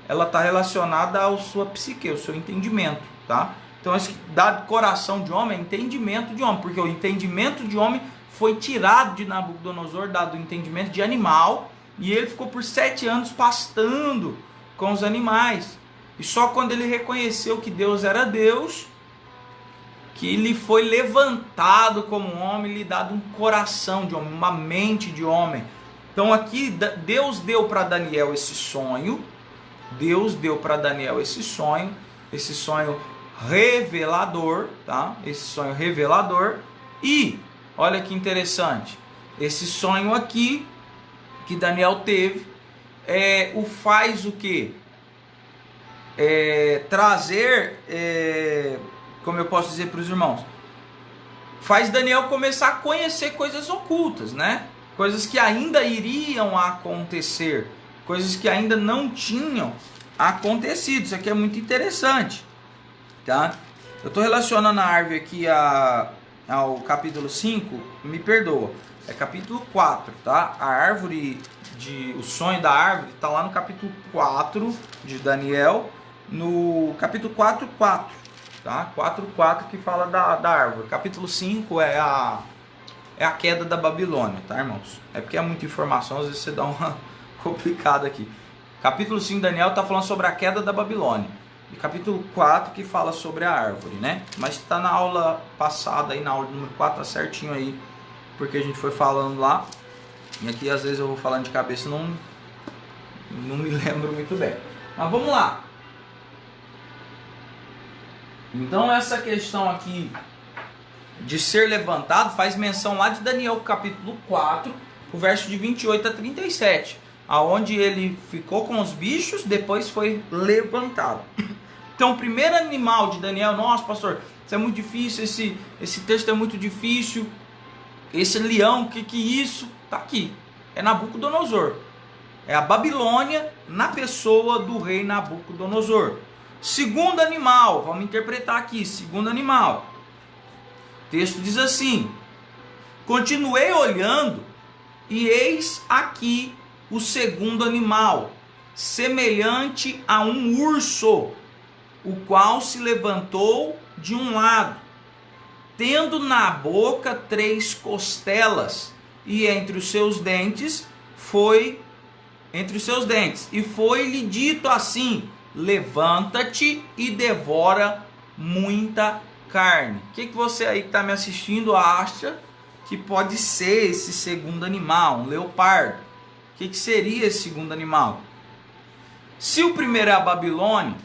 ela está relacionada à sua psique, ao seu entendimento, tá? Então, esse dado coração de homem é entendimento de homem, porque o entendimento de homem foi tirado de Nabucodonosor, dado o entendimento de animal, e ele ficou por 7 anos pastando com os animais. E só quando ele reconheceu que Deus era Deus, que ele foi levantado como um homem, lhe dado um coração de homem, uma mente de homem. Então aqui Deus deu para Daniel esse sonho, esse sonho revelador, tá? Esse sonho revelador. E olha que interessante, esse sonho aqui que Daniel teve faz o quê? Trazer, como eu posso dizer para os irmãos, faz Daniel começar a conhecer coisas ocultas, né? Coisas que ainda iriam acontecer, coisas que ainda não tinham acontecido. Isso aqui é muito interessante, tá? Eu estou relacionando a árvore aqui ao capítulo 5, me perdoa, é capítulo 4, tá? A árvore, o sonho da árvore está lá no capítulo 4 de Daniel, no capítulo 4:4, tá? 4:4 que fala da árvore. Capítulo 5 é a queda da Babilônia, tá, irmãos? É porque é muita informação, às vezes você dá uma complicada aqui. Capítulo 5 de Daniel está falando sobre a queda da Babilônia. E capítulo 4 que fala sobre a árvore, né? Mas está na aula passada, aí na aula número 4, tá certinho aí, porque a gente foi falando lá. E aqui às vezes eu vou falando de cabeça, não me lembro muito bem. Mas vamos lá. Então essa questão aqui de ser levantado faz menção lá de Daniel capítulo 4, o verso de 28 a 37, aonde ele ficou com os bichos, depois foi levantado. Então o primeiro animal de Daniel, nossa pastor, isso é muito difícil, esse texto é muito difícil, esse leão, que isso? Tá aqui, é Nabucodonosor, é a Babilônia na pessoa do rei Nabucodonosor. Segundo animal, vamos interpretar aqui, segundo animal. O texto diz assim: continuei olhando, e eis aqui o segundo animal, semelhante a um urso, o qual se levantou de um lado, tendo na boca 3 costelas, e entre os seus dentes e foi-lhe dito assim: levanta-te e devora muita carne. O que você aí que está me assistindo acha que pode ser esse segundo animal, um leopardo? O que seria esse segundo animal? Se o primeiro é a Babilônia,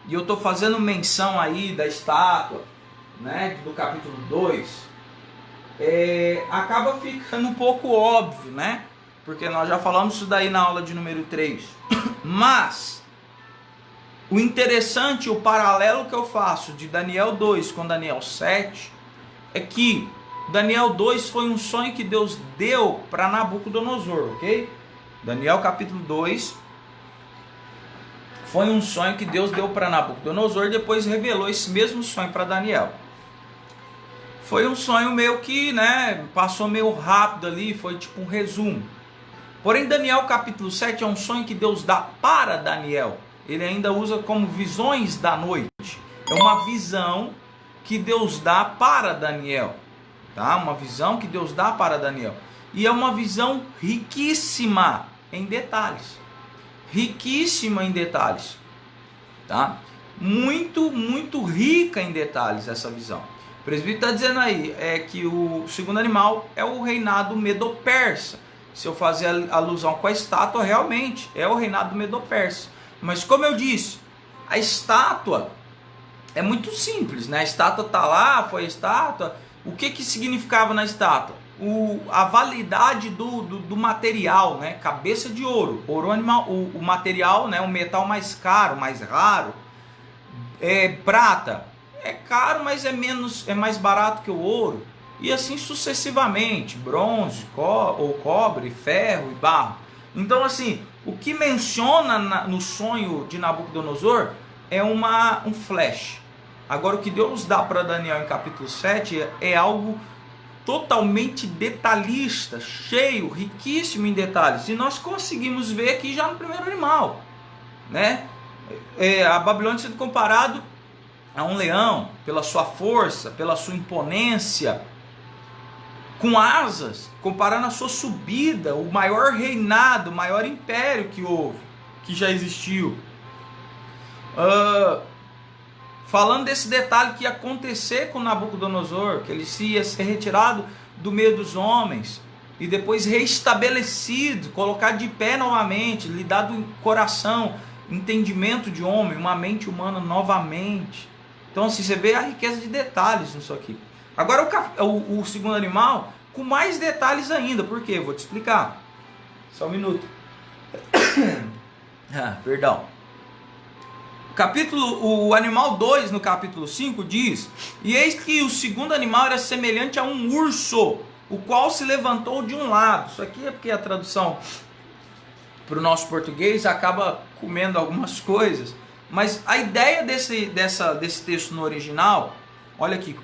e eu estou fazendo menção aí da estátua, né, do capítulo 2, acaba ficando um pouco óbvio, né? Porque nós já falamos isso daí na aula de número 3. Mas o interessante, o paralelo que eu faço de Daniel 2 com Daniel 7 é que Daniel 2 foi um sonho que Deus deu para Nabucodonosor, ok? Daniel capítulo 2 foi um sonho que Deus deu para Nabucodonosor e depois revelou esse mesmo sonho para Daniel. Foi um sonho meio que, né, passou meio rápido ali, foi tipo um resumo. Porém, Daniel capítulo 7 é um sonho que Deus dá para Daniel. Ele ainda usa como visões da noite. É uma visão que Deus dá para Daniel. Tá? Uma visão que Deus dá para Daniel. E é uma visão riquíssima em detalhes. Riquíssima em detalhes. Tá? Muito, muito rica em detalhes essa visão. O presbítero está dizendo aí que o segundo animal é o reinado medo-persa. Se eu fazer alusão com a estátua, realmente é o reinado medo-persa. Mas como eu disse, a estátua é muito simples, né? A estátua está lá, foi a estátua. O que significava na estátua? A validade do material, né? Cabeça de ouro. Ouro animal, o material, né? O metal mais caro, mais raro. Prata. É caro, mas é mais barato que o ouro. E assim sucessivamente. Bronze, cobre, ferro e barro. Então assim, o que menciona no sonho de Nabucodonosor é um flash. Agora o que Deus dá para Daniel em capítulo 7 é algo totalmente detalhista, cheio, riquíssimo em detalhes. E nós conseguimos ver aqui já no primeiro animal, né? A Babilônia sendo comparado a um leão pela sua força, pela sua imponência, com asas, comparando a sua subida, o maior reinado, o maior império que houve, que já existiu. Falando desse detalhe que ia acontecer com Nabucodonosor, que ele ia ser retirado do meio dos homens e depois reestabelecido, colocado de pé novamente, lhe dado coração, entendimento de homem, uma mente humana novamente. Então assim, você vê a riqueza de detalhes nisso aqui. Agora o segundo animal, com mais detalhes ainda. Por quê? Vou te explicar. Só um minuto. Perdão. O animal 2, no capítulo 5, diz: e eis que o segundo animal era semelhante a um urso, o qual se levantou de um lado. Isso aqui é porque a tradução para o nosso português acaba comendo algumas coisas. Mas a ideia desse texto no original, olha aqui,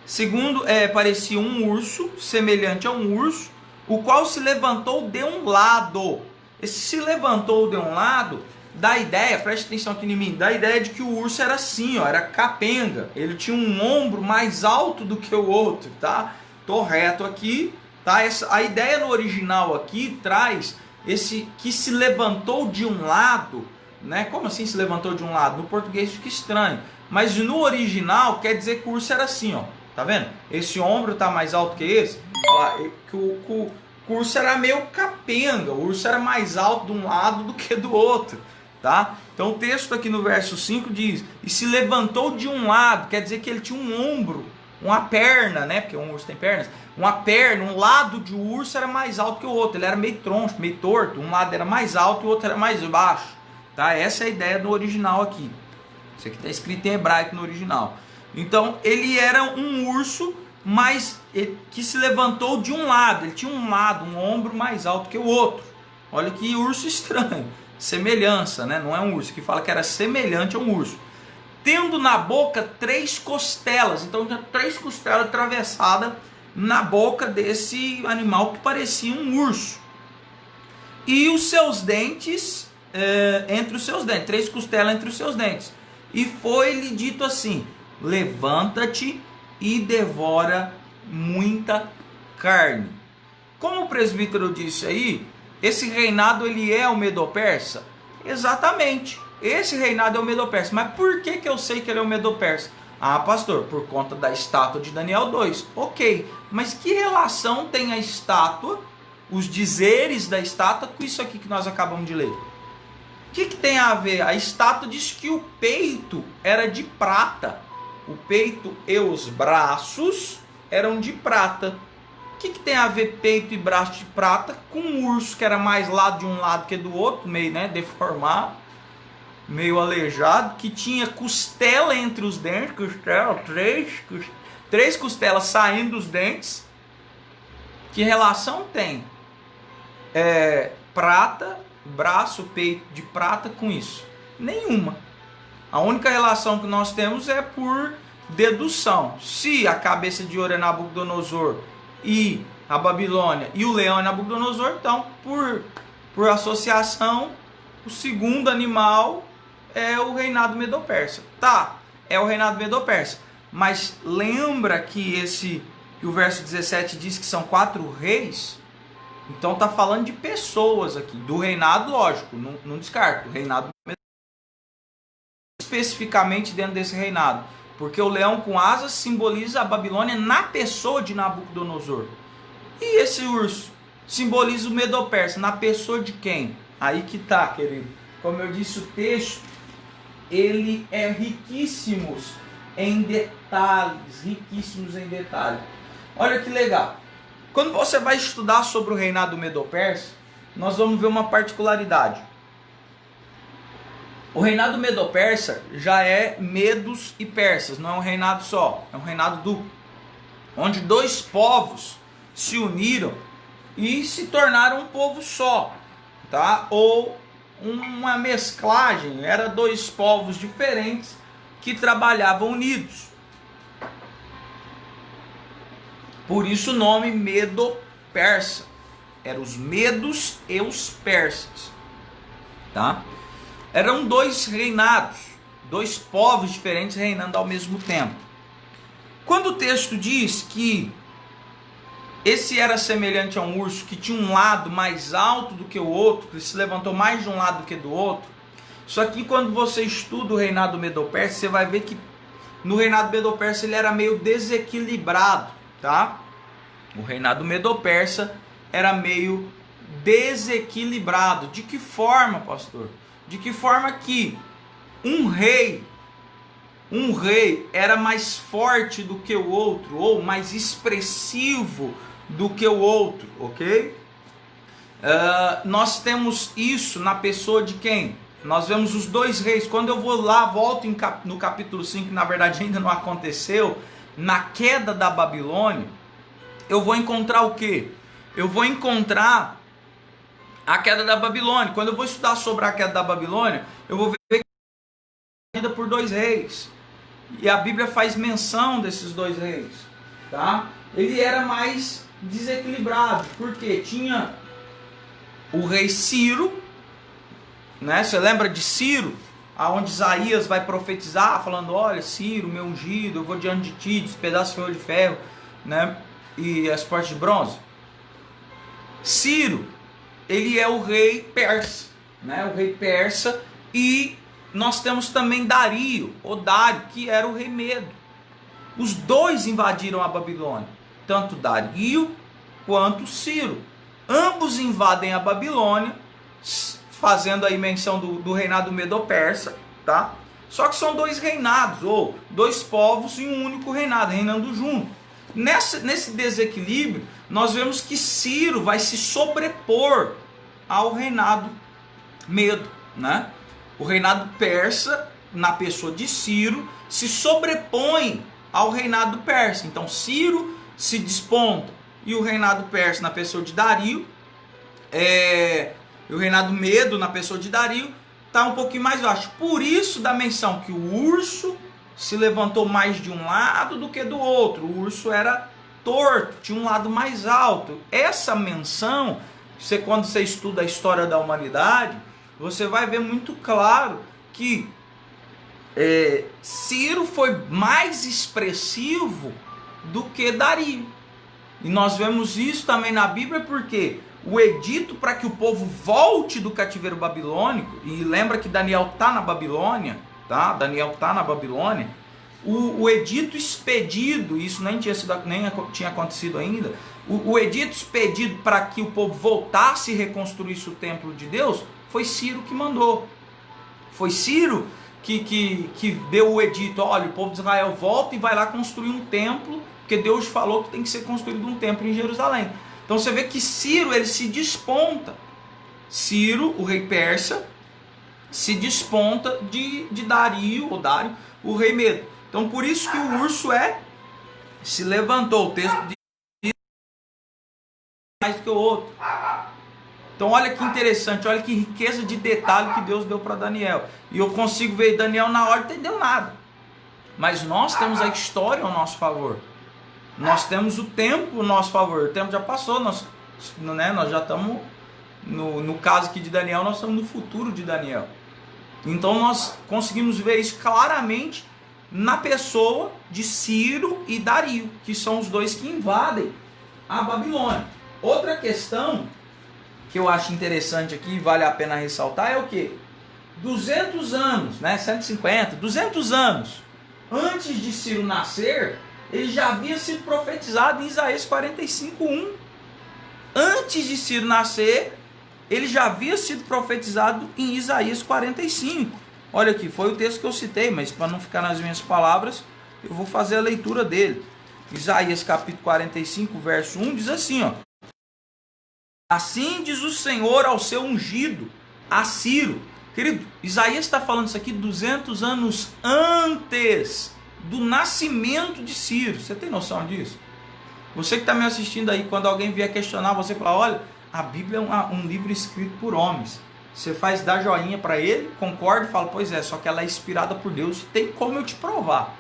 segundo, parecia um urso, semelhante a um urso, o qual se levantou de um lado. Esse se levantou de um lado dá a ideia, preste atenção aqui em mim, dá a ideia de que o urso era assim, ó, era capenga. Ele tinha um ombro mais alto do que o outro, tá? Tô reto aqui, tá? A ideia no original aqui traz esse que se levantou de um lado, né? Como assim se levantou de um lado? No português fica estranho, mas no original quer dizer que o urso era assim, ó. Tá vendo? Esse ombro tá mais alto que esse. Olha lá, o urso era meio capenga. O urso era mais alto de um lado do que do outro. tá? Então o texto aqui no verso 5 diz: e se levantou de um lado, quer dizer que ele tinha um ombro, uma perna, né? Porque um urso tem pernas. Uma perna, um lado de um urso era mais alto que o outro. Ele era meio troncho, meio torto. Um lado era mais alto e o outro era mais baixo. Tá? Essa é a ideia do original aqui. Isso aqui está escrito em hebraico no original. Então ele era um urso, mas que se levantou de um lado. Ele tinha um lado, um ombro mais alto que o outro. Olha que urso estranho. Semelhança, né? Não é um urso. Que fala que era semelhante a um urso. Tendo na boca 3 costelas. Então tinha 3 costelas atravessadas na boca desse animal que parecia um urso. E os seus dentes, entre os seus dentes, 3 costelas entre os seus dentes. E foi-lhe dito assim: levanta-te e devora muita carne. Como o presbítero disse aí, esse reinado ele é o Medo-Persa? Exatamente. Esse reinado é o Medo-Persa. Mas por que eu sei que ele é o Medo-Persa? Ah, pastor, por conta da estátua de Daniel 2. Ok, mas que relação tem a estátua, os dizeres da estátua, com isso aqui que nós acabamos de ler? O que tem a ver? A estátua diz que o peito era de prata. O peito e os braços eram de prata. O que tem a ver peito e braço de prata com um urso que era mais lado de um lado que do outro, meio deformado, meio aleijado, que tinha costela entre os dentes, três costelas saindo dos dentes? Que relação tem prata, braço, peito de prata com isso? Nenhuma. A única relação que nós temos é por dedução. Se a cabeça de ouro é Nabucodonosor e a Babilônia e o leão é Nabucodonosor, então por associação o segundo animal é o reinado Medo-Persa. Tá, é o reinado Medo-Persa. Mas lembra que o verso 17 diz que são 4 reis? Então tá falando de pessoas aqui. Do reinado, lógico, não descarto. O reinado especificamente dentro desse reinado. Porque o leão com asas simboliza a Babilônia na pessoa de Nabucodonosor. E esse urso simboliza o Medo-Persa na pessoa de quem? Aí que tá, querido. Como eu disse, o texto ele é riquíssimos em detalhes, Olha que legal. Quando você vai estudar sobre o reinado Medo-Persa, nós vamos ver uma particularidade. O reinado Medo-Persa já é Medos e Persas, não é um reinado só, é um reinado duplo, onde 2 povos se uniram e se tornaram um povo só, tá? Ou uma mesclagem, era 2 povos diferentes que trabalhavam unidos. Por isso o nome Medo-Persa. Eram os medos e os persas, tá? Eram 2 reinados, 2 povos diferentes reinando ao mesmo tempo. Quando o texto diz que esse era semelhante a um urso que tinha um lado mais alto do que o outro, que se levantou mais de um lado do que do outro, isso aqui quando você estuda o reinado Medo-Persa, você vai ver que no reinado Medo-Persa ele era meio desequilibrado, tá? O reinado Medo-Persa era meio desequilibrado. De que forma, pastor? De que forma que um rei era mais forte do que o outro, ou mais expressivo do que o outro, ok? Nós temos isso na pessoa de quem? Nós vemos os 2 reis. Quando eu vou lá, volto no capítulo 5, que na verdade ainda não aconteceu, na queda da Babilônia, eu vou encontrar o quê? Eu vou encontrar a queda da Babilônia. Quando eu vou estudar sobre a queda da Babilônia, eu vou ver que é vida por 2 reis. E a Bíblia faz menção desses 2 reis, tá? Ele era mais desequilibrado, porque tinha o rei Ciro, né? Você lembra de Ciro? Aonde Isaías vai profetizar, falando: olha, Ciro, meu ungido, eu vou diante de ti, despedaço o ferro de ferro, né? E as portas de bronze. Ciro, ele é o rei persa, né? O rei persa. E nós temos também Dario, ou Dário, que era o rei Medo. Os 2 invadiram a Babilônia, tanto Dario quanto Ciro. Ambos invadem a Babilônia, fazendo aí menção do reinado Medo-Persa, tá? Só que são dois reinados, ou dois povos em um único reinado, reinando junto. Nesse desequilíbrio, nós vemos que Ciro vai se sobrepor ao reinado Medo, né? O reinado persa, na pessoa de Ciro, se sobrepõe ao reinado persa. Então Ciro se desponta e o reinado persa na pessoa de Dario, o reinado Medo na pessoa de Dario está um pouquinho mais baixo. Por isso da menção que o urso se levantou mais de um lado do que do outro. O urso era torto, tinha um lado mais alto. Essa menção, quando você estuda a história da humanidade, você vai ver muito claro que Ciro foi mais expressivo do que Dario. E nós vemos isso também na Bíblia, porque o edito para que o povo volte do cativeiro babilônico, e lembra que Daniel está na Babilônia, tá? Daniel está na Babilônia. O edito expedido, isso nem tinha acontecido ainda, o edito expedido para que o povo voltasse e reconstruísse o templo de Deus, foi Ciro que mandou. Foi Ciro que deu o edito: olha, o povo de Israel volta e vai lá construir um templo, porque Deus falou que tem que ser construído um templo em Jerusalém. Então você vê que Ciro, ele se desponta. Ciro, o rei persa, se desponta de Dario, o rei Medo. Então por isso que o urso se levantou. O texto diz mais do que o outro. Então olha que interessante, olha que riqueza de detalhe que Deus deu para Daniel. E eu consigo ver Daniel na hora, não entendeu nada. Mas nós temos a história ao nosso favor. Nós temos o tempo ao nosso favor. O tempo já passou, nós já estamos, no caso aqui de Daniel, nós estamos no futuro de Daniel. Então nós conseguimos ver isso claramente na pessoa de Ciro e Dario, que são os dois que invadem a Babilônia. Outra questão que eu acho interessante aqui, vale a pena ressaltar, é o que? 200 anos, 150, 200 anos antes de Ciro nascer, ele já havia sido profetizado em Isaías 45:1. Antes de Ciro nascer, ele já havia sido profetizado em Isaías 45. Olha aqui, foi o texto que eu citei, mas para não ficar nas minhas palavras, eu vou fazer a leitura dele. Isaías capítulo 45, verso 1, diz assim, ó: assim diz o Senhor ao seu ungido, a Ciro. Querido, Isaías está falando isso aqui 200 anos antes do nascimento de Ciro. Você tem noção disso? Você que está me assistindo aí, quando alguém vier questionar, você fala: olha, a Bíblia é um livro escrito por homens. Você dá joinha para ele, concorda e fala: pois é, só que ela é inspirada por Deus. Tem como eu te provar.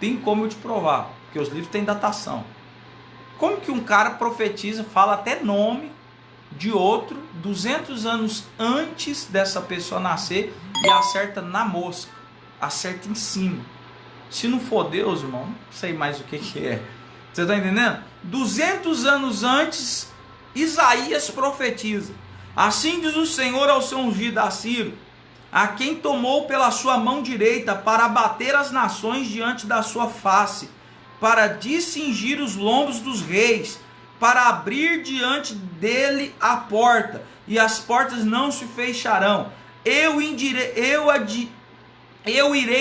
Tem como eu te provar, porque os livros têm datação. Como que um cara profetiza, fala até nome de outro 200 anos antes dessa pessoa nascer e acerta na mosca, acerta em cima? Se não for Deus, irmão, não sei mais o que é. Você está entendendo? 200 anos antes, Isaías profetiza: assim diz o Senhor ao seu ungido, a Ciro, a quem tomou pela sua mão direita para abater as nações diante da sua face, para discingir os lombos dos reis, para abrir diante dele a porta, e as portas não se fecharão. Eu irei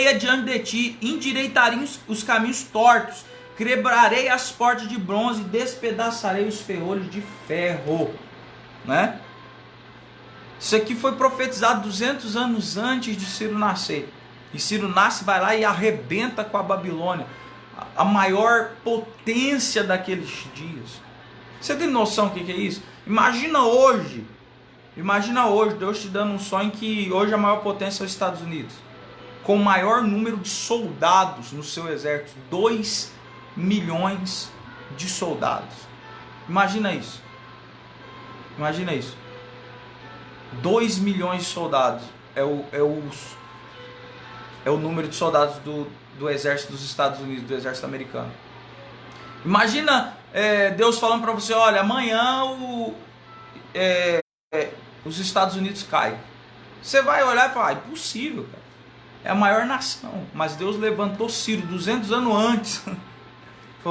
adiante de ti, endireitarei os caminhos tortos, quebrarei as portas de bronze e despedaçarei os ferrolhos de ferro. Né? Isso aqui foi profetizado 200 anos antes de Ciro nascer. E Ciro nasce, vai lá e arrebenta com a Babilônia, a maior potência daqueles dias. Você tem noção do que é isso? Imagina hoje, Deus te dando um sonho que hoje a maior potência é os Estados Unidos, com o maior número de soldados no seu exército, 2 milhões de soldados. Imagina isso. 2 milhões de soldados é o número de soldados do exército dos Estados Unidos, do exército americano. Imagina Deus falando para você: olha, amanhã os Estados Unidos caem. Você vai olhar e falar: impossível, cara. É a maior nação. Mas Deus levantou Ciro 200 anos antes.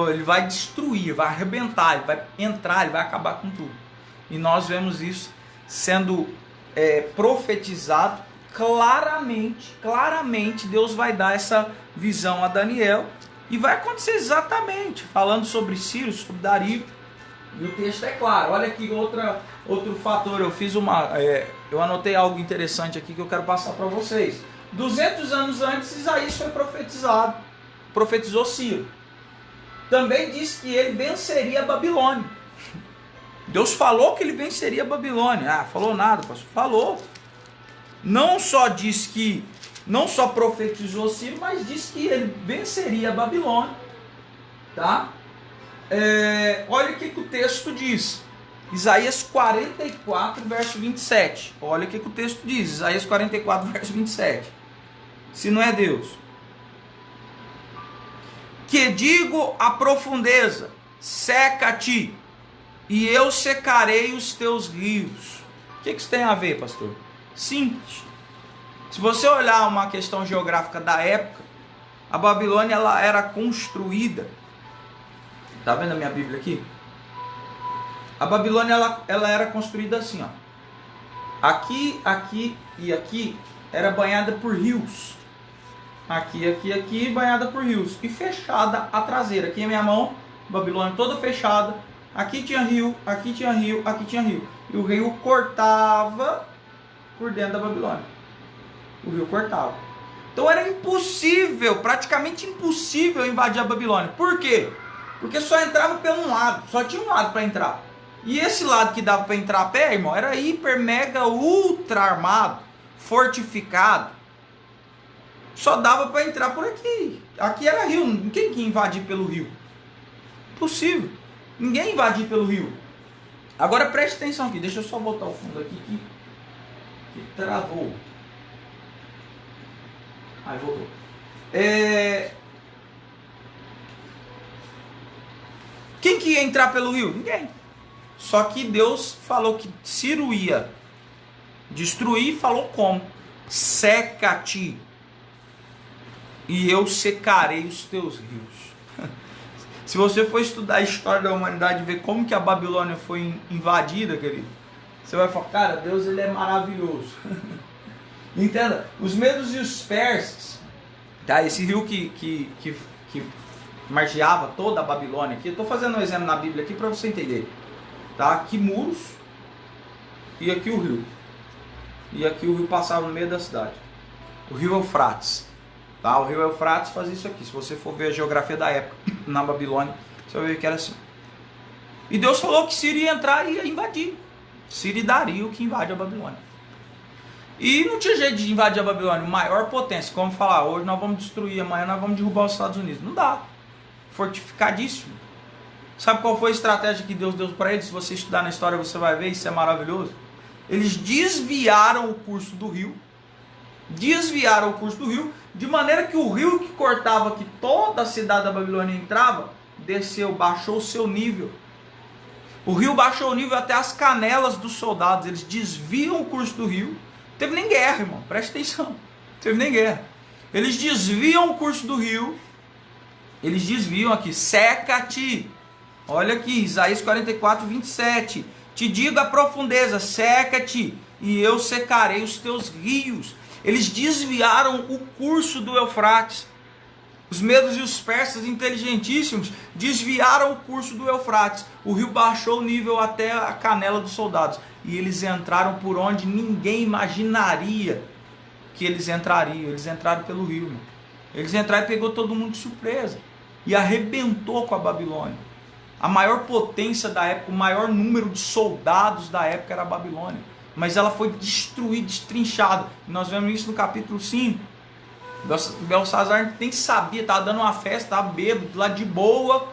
Ele vai destruir, vai arrebentar, ele vai entrar, ele vai acabar com tudo. E nós vemos isso sendo profetizado, claramente Deus vai dar essa visão a Daniel, e vai acontecer exatamente, falando sobre Ciro, sobre Dario, e o texto é claro. Olha aqui outro fator, eu anotei algo interessante aqui que eu quero passar para vocês. 200 anos antes, Isaías foi profetizou Ciro. Também disse que ele venceria a Babilônia. Deus falou que ele venceria a Babilônia. Falou nada, pastor. Falou. Não só profetizou Ciro, mas disse que ele venceria a Babilônia. Tá? Olha o que o texto diz. Isaías 44, verso 27. Olha o que o texto diz. Isaías 44, verso 27. Se não é Deus. Que digo a profundeza, seca-te, e eu secarei os teus rios. O que isso tem a ver, pastor? Simples. Se você olhar uma questão geográfica da época, a Babilônia ela era construída. Tá vendo a minha Bíblia aqui? A Babilônia ela era construída assim, ó. Aqui e aqui era banhada por rios. Aqui, banhada por rios. E fechada a traseira. Aqui é minha mão, Babilônia toda fechada. Aqui tinha rio, aqui tinha rio, aqui tinha rio. E o rio cortava por dentro da Babilônia. O rio cortava. Então era impossível, praticamente impossível invadir a Babilônia. Por quê? Porque só entrava por um lado. Só tinha um lado para entrar. E esse lado que dava para entrar a pé, irmão, era hiper, mega, ultra armado, fortificado. Só dava para entrar por aqui. Aqui era rio. Ninguém que invadir pelo rio. Impossível. Ninguém invadir pelo rio. Agora preste atenção aqui. Deixa eu só botar o fundo aqui que travou. Aí voltou. Quem que ia entrar pelo rio? Ninguém. Só que Deus falou que Ciro ia destruir, falou como? Seca-te, e eu secarei os teus rios. Se você for estudar a história da humanidade e ver como que a Babilônia foi invadida, querido, você vai falar, cara, Deus ele é maravilhoso. Entenda, os medos e os persas, tá? Esse rio que margeava toda a Babilônia aqui, eu estou fazendo um exemplo na Bíblia aqui para você entender. Tá? Aqui muros e aqui o rio. E aqui o rio passava no meio da cidade. O rio Eufrates. Tá? O rio Eufrates fazia isso aqui. Se você for ver a geografia da época na Babilônia, você vai ver que era assim. E Deus falou que Ciro ia entrar e ia invadir. Ciro e Dario que invade a Babilônia. E não tinha jeito de invadir a Babilônia. Maior potência. Como falar, hoje nós vamos destruir, amanhã nós vamos derrubar os Estados Unidos. Não dá. Fortificadíssimo. Sabe qual foi a estratégia que Deus deu para eles? Se você estudar na história você vai ver, isso é maravilhoso. Eles desviaram o curso do rio. De maneira que o rio que cortava, que toda a cidade da Babilônia entrava, desceu, baixou o seu nível. O rio baixou o nível até as canelas dos soldados. Eles desviam o curso do rio. Não teve nem guerra, irmão. Presta atenção. Não teve nem guerra. Eles desviam o curso do rio. Eles desviam aqui. Seca-te. Olha aqui, Isaías 44, 27. Te digo a profundeza, seca-te, e eu secarei os teus rios. Eles desviaram o curso do Eufrates. Os medos e os persas inteligentíssimos desviaram o curso do Eufrates. O rio baixou o nível até a canela dos soldados. E eles entraram por onde ninguém imaginaria que eles entrariam. Eles entraram pelo rio. Mano. Eles entraram e pegou todo mundo de surpresa. E arrebentou com a Babilônia. A maior potência da época, o maior número de soldados da época era a Babilônia. Mas ela foi destruída, destrinchada. Nós vemos isso no capítulo 5. Belsazar nem sabia, estava dando uma festa, estava bêbado, lá de boa. O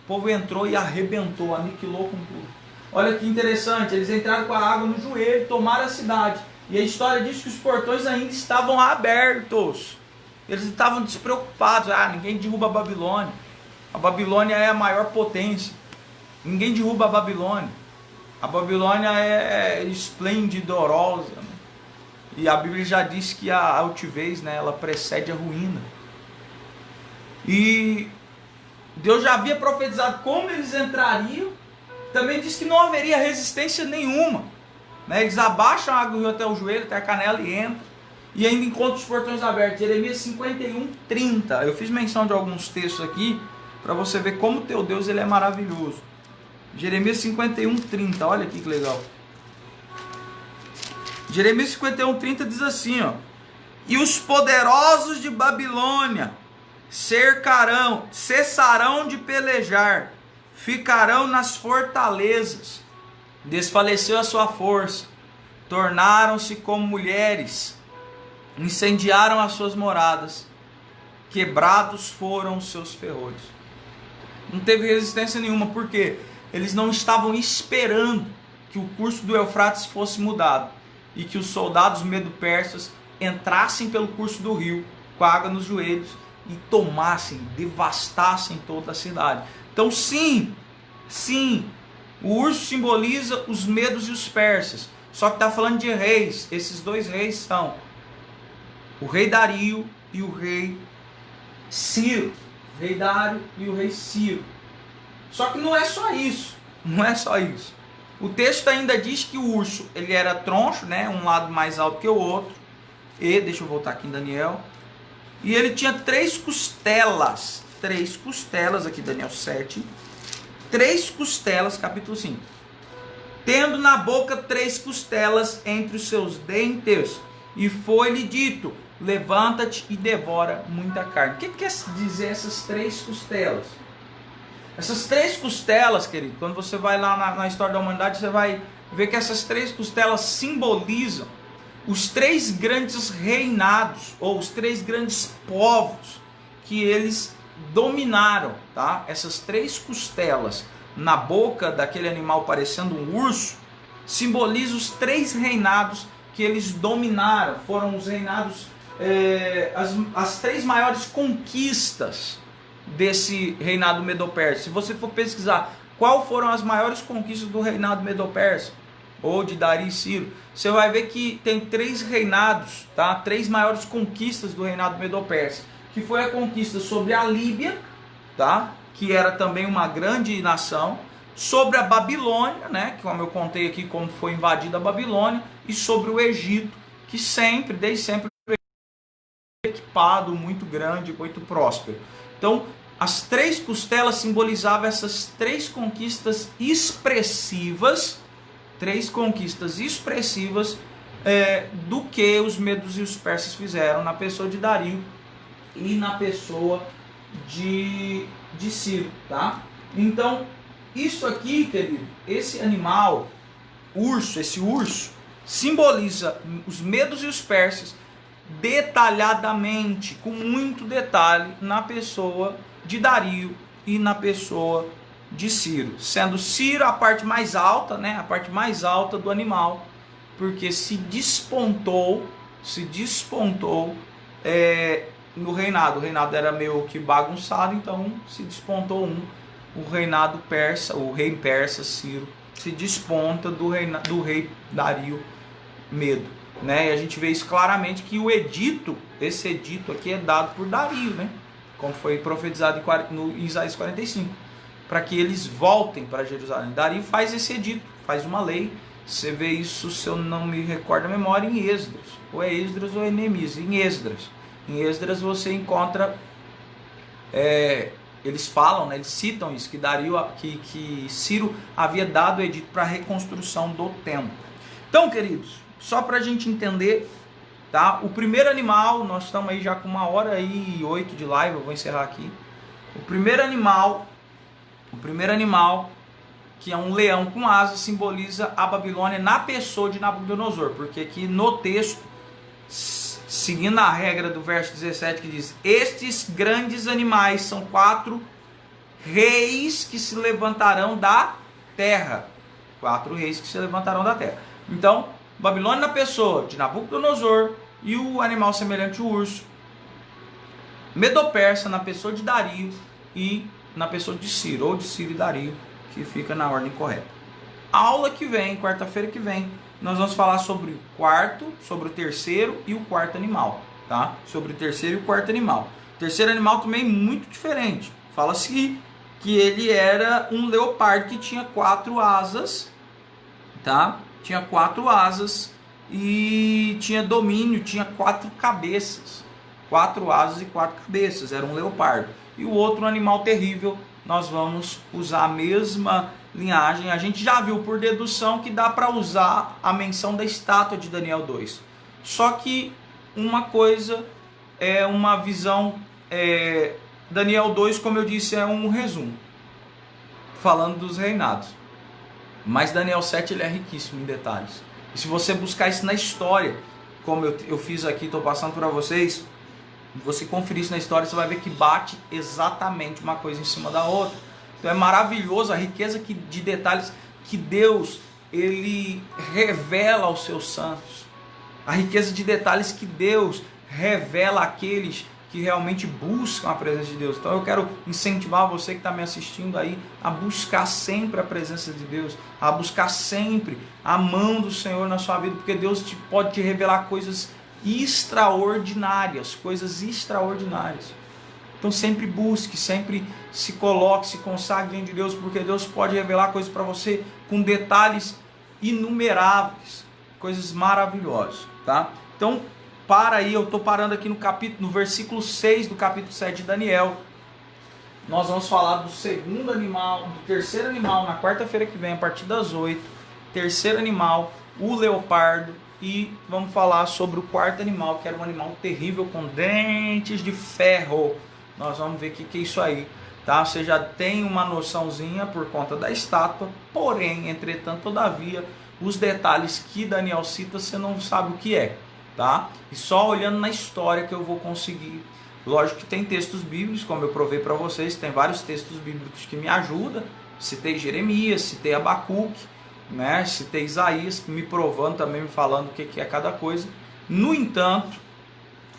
povo entrou e arrebentou, aniquilou com tudo. Olha que interessante, eles entraram com a água no joelho, tomaram a cidade. E a história diz que os portões ainda estavam abertos. Eles estavam despreocupados. Ninguém derruba a Babilônia. A Babilônia é a maior potência. Ninguém derruba a Babilônia. A Babilônia é esplendorosa. Né? E a Bíblia já diz que a altivez, né, ela precede a ruína. E Deus já havia profetizado como eles entrariam. Também disse que não haveria resistência nenhuma. né? Eles abaixam a água do rio até o joelho, até a canela e entram. E ainda encontram os portões abertos. Jeremias 51, 30. Eu fiz menção de alguns textos aqui para você ver como o teu Deus ele é maravilhoso. Jeremias 51, 30. Olha aqui que legal. Jeremias 51, 30 diz assim, ó: e os poderosos de Babilônia cessarão de pelejar, ficarão nas fortalezas, desfaleceu a sua força, tornaram-se como mulheres, incendiaram as suas moradas, quebrados foram os seus ferrolhos. Não teve resistência nenhuma, porque eles não estavam esperando que o curso do Eufrates fosse mudado e que os soldados medo-persas entrassem pelo curso do rio com a água nos joelhos e tomassem, devastassem toda a cidade. Então sim, o urso simboliza os medos e os persas, só que está falando de reis. Esses dois reis são o rei Dario e o rei Ciro. O rei Dário e o rei Ciro. Só que não é só isso, não é só isso. O texto ainda diz que o urso ele era troncho, né, um lado mais alto que o outro. E deixa eu voltar aqui em Daniel. E ele tinha 3 costelas. 3 costelas, aqui Daniel 7. 3 costelas, capítulo 5. Tendo na boca 3 costelas entre os seus dentes. E foi-lhe dito: levanta-te e devora muita carne. O que quer dizer essas 3 costelas? Essas 3 costelas, querido, quando você vai lá na história da humanidade, você vai ver que essas 3 costelas simbolizam os 3 grandes reinados, ou os 3 grandes povos que eles dominaram, tá? Essas 3 costelas na boca daquele animal parecendo um urso, simbolizam os 3 reinados que eles dominaram. Foram os reinados, as 3 maiores conquistas desse reinado medo-persa. Se você for pesquisar qual foram as maiores conquistas do reinado medo-persa, ou de Dario e Ciro, você vai ver que tem 3 reinados, tá? 3 maiores conquistas do reinado medo-persa, que foi a conquista sobre a Líbia, tá? Que era também uma grande nação, sobre a Babilônia, né? Que, como eu contei aqui como foi invadida a Babilônia, e sobre o Egito, que sempre, desde sempre, equipado, muito grande, muito próspero. Então, as 3 costelas simbolizavam essas 3 conquistas expressivas, 3 conquistas expressivas do que os medos e os persas fizeram na pessoa de Dario e na pessoa de Ciro, tá? Então, isso aqui, querido, esse animal, esse urso, simboliza os medos e os persas detalhadamente, com muito detalhe, na pessoa de Dario e na pessoa de Ciro, sendo Ciro a parte mais alta, né, a parte mais alta do animal, porque se despontou no reinado. O reinado era meio que bagunçado, então se despontou o reinado persa, o rei persa Ciro se desponta do rei Dario Medo, né? E a gente vê isso claramente, que o edito, esse edito aqui é dado por Dario, né? Como foi profetizado em Isaías 45, para que eles voltem para Jerusalém. Dario faz esse edito, faz uma lei. Você vê isso, se eu não me recordo a memória, em Esdras, ou é Esdras ou é Neemias, em Esdras. Em Esdras você encontra, eles falam, né, eles citam isso, que Ciro havia dado o edito para a reconstrução do templo. Então, queridos, só para a gente entender, tá? O primeiro animal, nós estamos aí já com 1h08 de live, eu vou encerrar aqui. O primeiro animal, que é um leão com asas, simboliza a Babilônia na pessoa de Nabucodonosor, porque aqui no texto, seguindo a regra do verso 17, que diz: estes grandes animais são 4 reis que se levantarão da terra. 4 reis que se levantarão da terra. Então, Babilônia na pessoa de Nabucodonosor e o animal semelhante ao urso. Medo-persa na pessoa de Dario e na pessoa de Ciro, ou de Ciro e Dario, que fica na ordem correta. A aula que vem, quarta-feira que vem, nós vamos falar sobre o terceiro e o quarto animal, tá? Sobre o terceiro e o quarto animal. O terceiro animal também muito diferente. Fala-se que ele era um leopardo que tinha 4 asas, tá? tinha 4 asas e tinha domínio, tinha 4 cabeças. 4 asas e 4 cabeças, era um leopardo. E o outro animal terrível, nós vamos usar a mesma linhagem. A gente já viu por dedução que dá para usar a menção da estátua de Daniel 2. Só que uma coisa é uma visão, Daniel 2, como eu disse, é um resumo, falando dos reinados. Mas Daniel 7 ele é riquíssimo em detalhes. E se você buscar isso na história, como eu fiz aqui, estou passando para vocês, você conferir isso na história, você vai ver que bate exatamente uma coisa em cima da outra. Então é maravilhoso a riqueza de detalhes que Deus ele revela aos seus santos. A riqueza de detalhes que Deus revela àqueles que realmente buscam a presença de Deus. Então eu quero incentivar você que está me assistindo aí a buscar sempre a presença de Deus, a buscar sempre a mão do Senhor na sua vida, porque Deus pode te revelar coisas extraordinárias, Então sempre busque, sempre se coloque, se consagre diante de Deus, porque Deus pode revelar coisas para você com detalhes inumeráveis, coisas maravilhosas, tá? Então, para aí, eu estou parando aqui no versículo 6 do capítulo 7 de Daniel. Nós vamos falar do segundo animal, do terceiro animal, na quarta-feira que vem, a partir das 8. Terceiro animal, o leopardo. E vamos falar sobre o quarto animal, que era um animal terrível com dentes de ferro. Nós vamos ver o que é isso aí, tá? Você já tem uma noçãozinha por conta da estátua, porém, entretanto, todavia, os detalhes que Daniel cita, você não sabe o que é, tá? E só olhando na história que eu vou conseguir. Lógico que tem textos bíblicos, como eu provei para vocês, tem vários textos bíblicos que me ajudam. Citei Jeremias, citei Abacuque, né? Citei Isaías, me provando também, me falando o que é cada coisa. No entanto,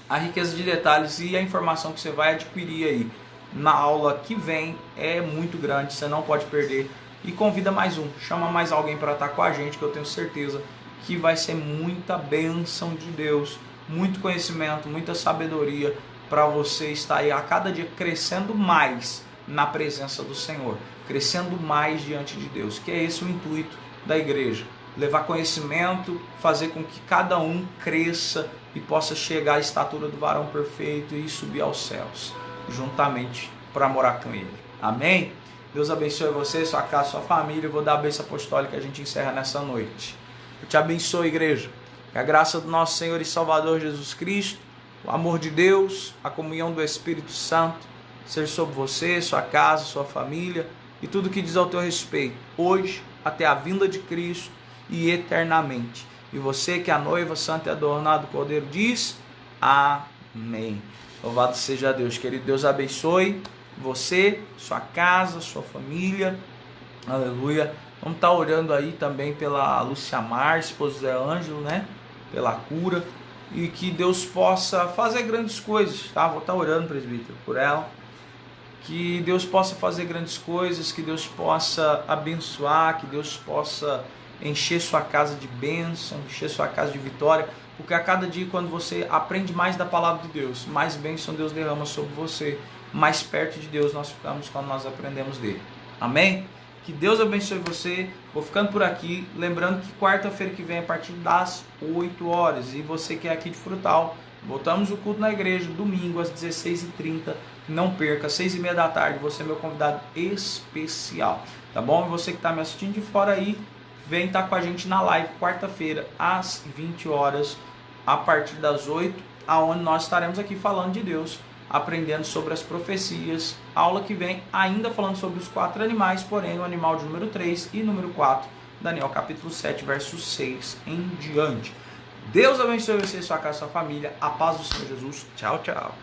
a riqueza de detalhes e a informação que você vai adquirir aí na aula que vem é muito grande, você não pode perder. E convida mais um, chama mais alguém para estar com a gente, que eu tenho certeza que vai ser muita bênção de Deus, muito conhecimento, muita sabedoria para você estar aí a cada dia crescendo mais na presença do Senhor, crescendo mais diante de Deus, que é esse o intuito da igreja, levar conhecimento, fazer com que cada um cresça e possa chegar à estatura do varão perfeito e subir aos céus, juntamente para morar com Ele. Amém? Deus abençoe você, sua casa, sua família. Eu vou dar a bênção apostólica que a gente encerra nessa noite. Eu te abençoe, igreja. Que a graça do nosso Senhor e Salvador Jesus Cristo, o amor de Deus, a comunhão do Espírito Santo, seja sobre você, sua casa, sua família e tudo que diz ao teu respeito, hoje, até a vinda de Cristo e eternamente. E você que é a noiva santa e adornada do Cordeiro diz, amém. Louvado seja Deus, querido. Deus abençoe você, sua casa, sua família. Aleluia. Vamos estar orando aí também pela Lúcia Mar, esposa do Zé Ângelo, né? Pela cura. E que Deus possa fazer grandes coisas, tá? Vou estar orando, presbítero, por ela. Que Deus possa fazer grandes coisas, que Deus possa abençoar, que Deus possa encher sua casa de bênção, encher sua casa de vitória, porque a cada dia, quando você aprende mais da palavra de Deus, mais bênção Deus derrama sobre você, mais perto de Deus nós ficamos quando nós aprendemos dele. Amém? Que Deus abençoe você. Vou ficando por aqui, lembrando que quarta-feira que vem, a partir das 8 horas, e você que é aqui de Frutal, voltamos o culto na igreja, domingo às 16h30, não perca, 6h30 da tarde, você é meu convidado especial, tá bom? E você que está me assistindo de fora aí, vem estar com a gente na live quarta-feira às 20 horas, a partir das 8, aonde nós estaremos aqui falando de Deus, aprendendo sobre as profecias. Aula que vem ainda falando sobre os 4 animais, porém o animal de número 3 e número 4, Daniel capítulo 7, verso 6 em diante. Deus abençoe você, sua casa, sua família. A paz do Senhor Jesus. Tchau, tchau.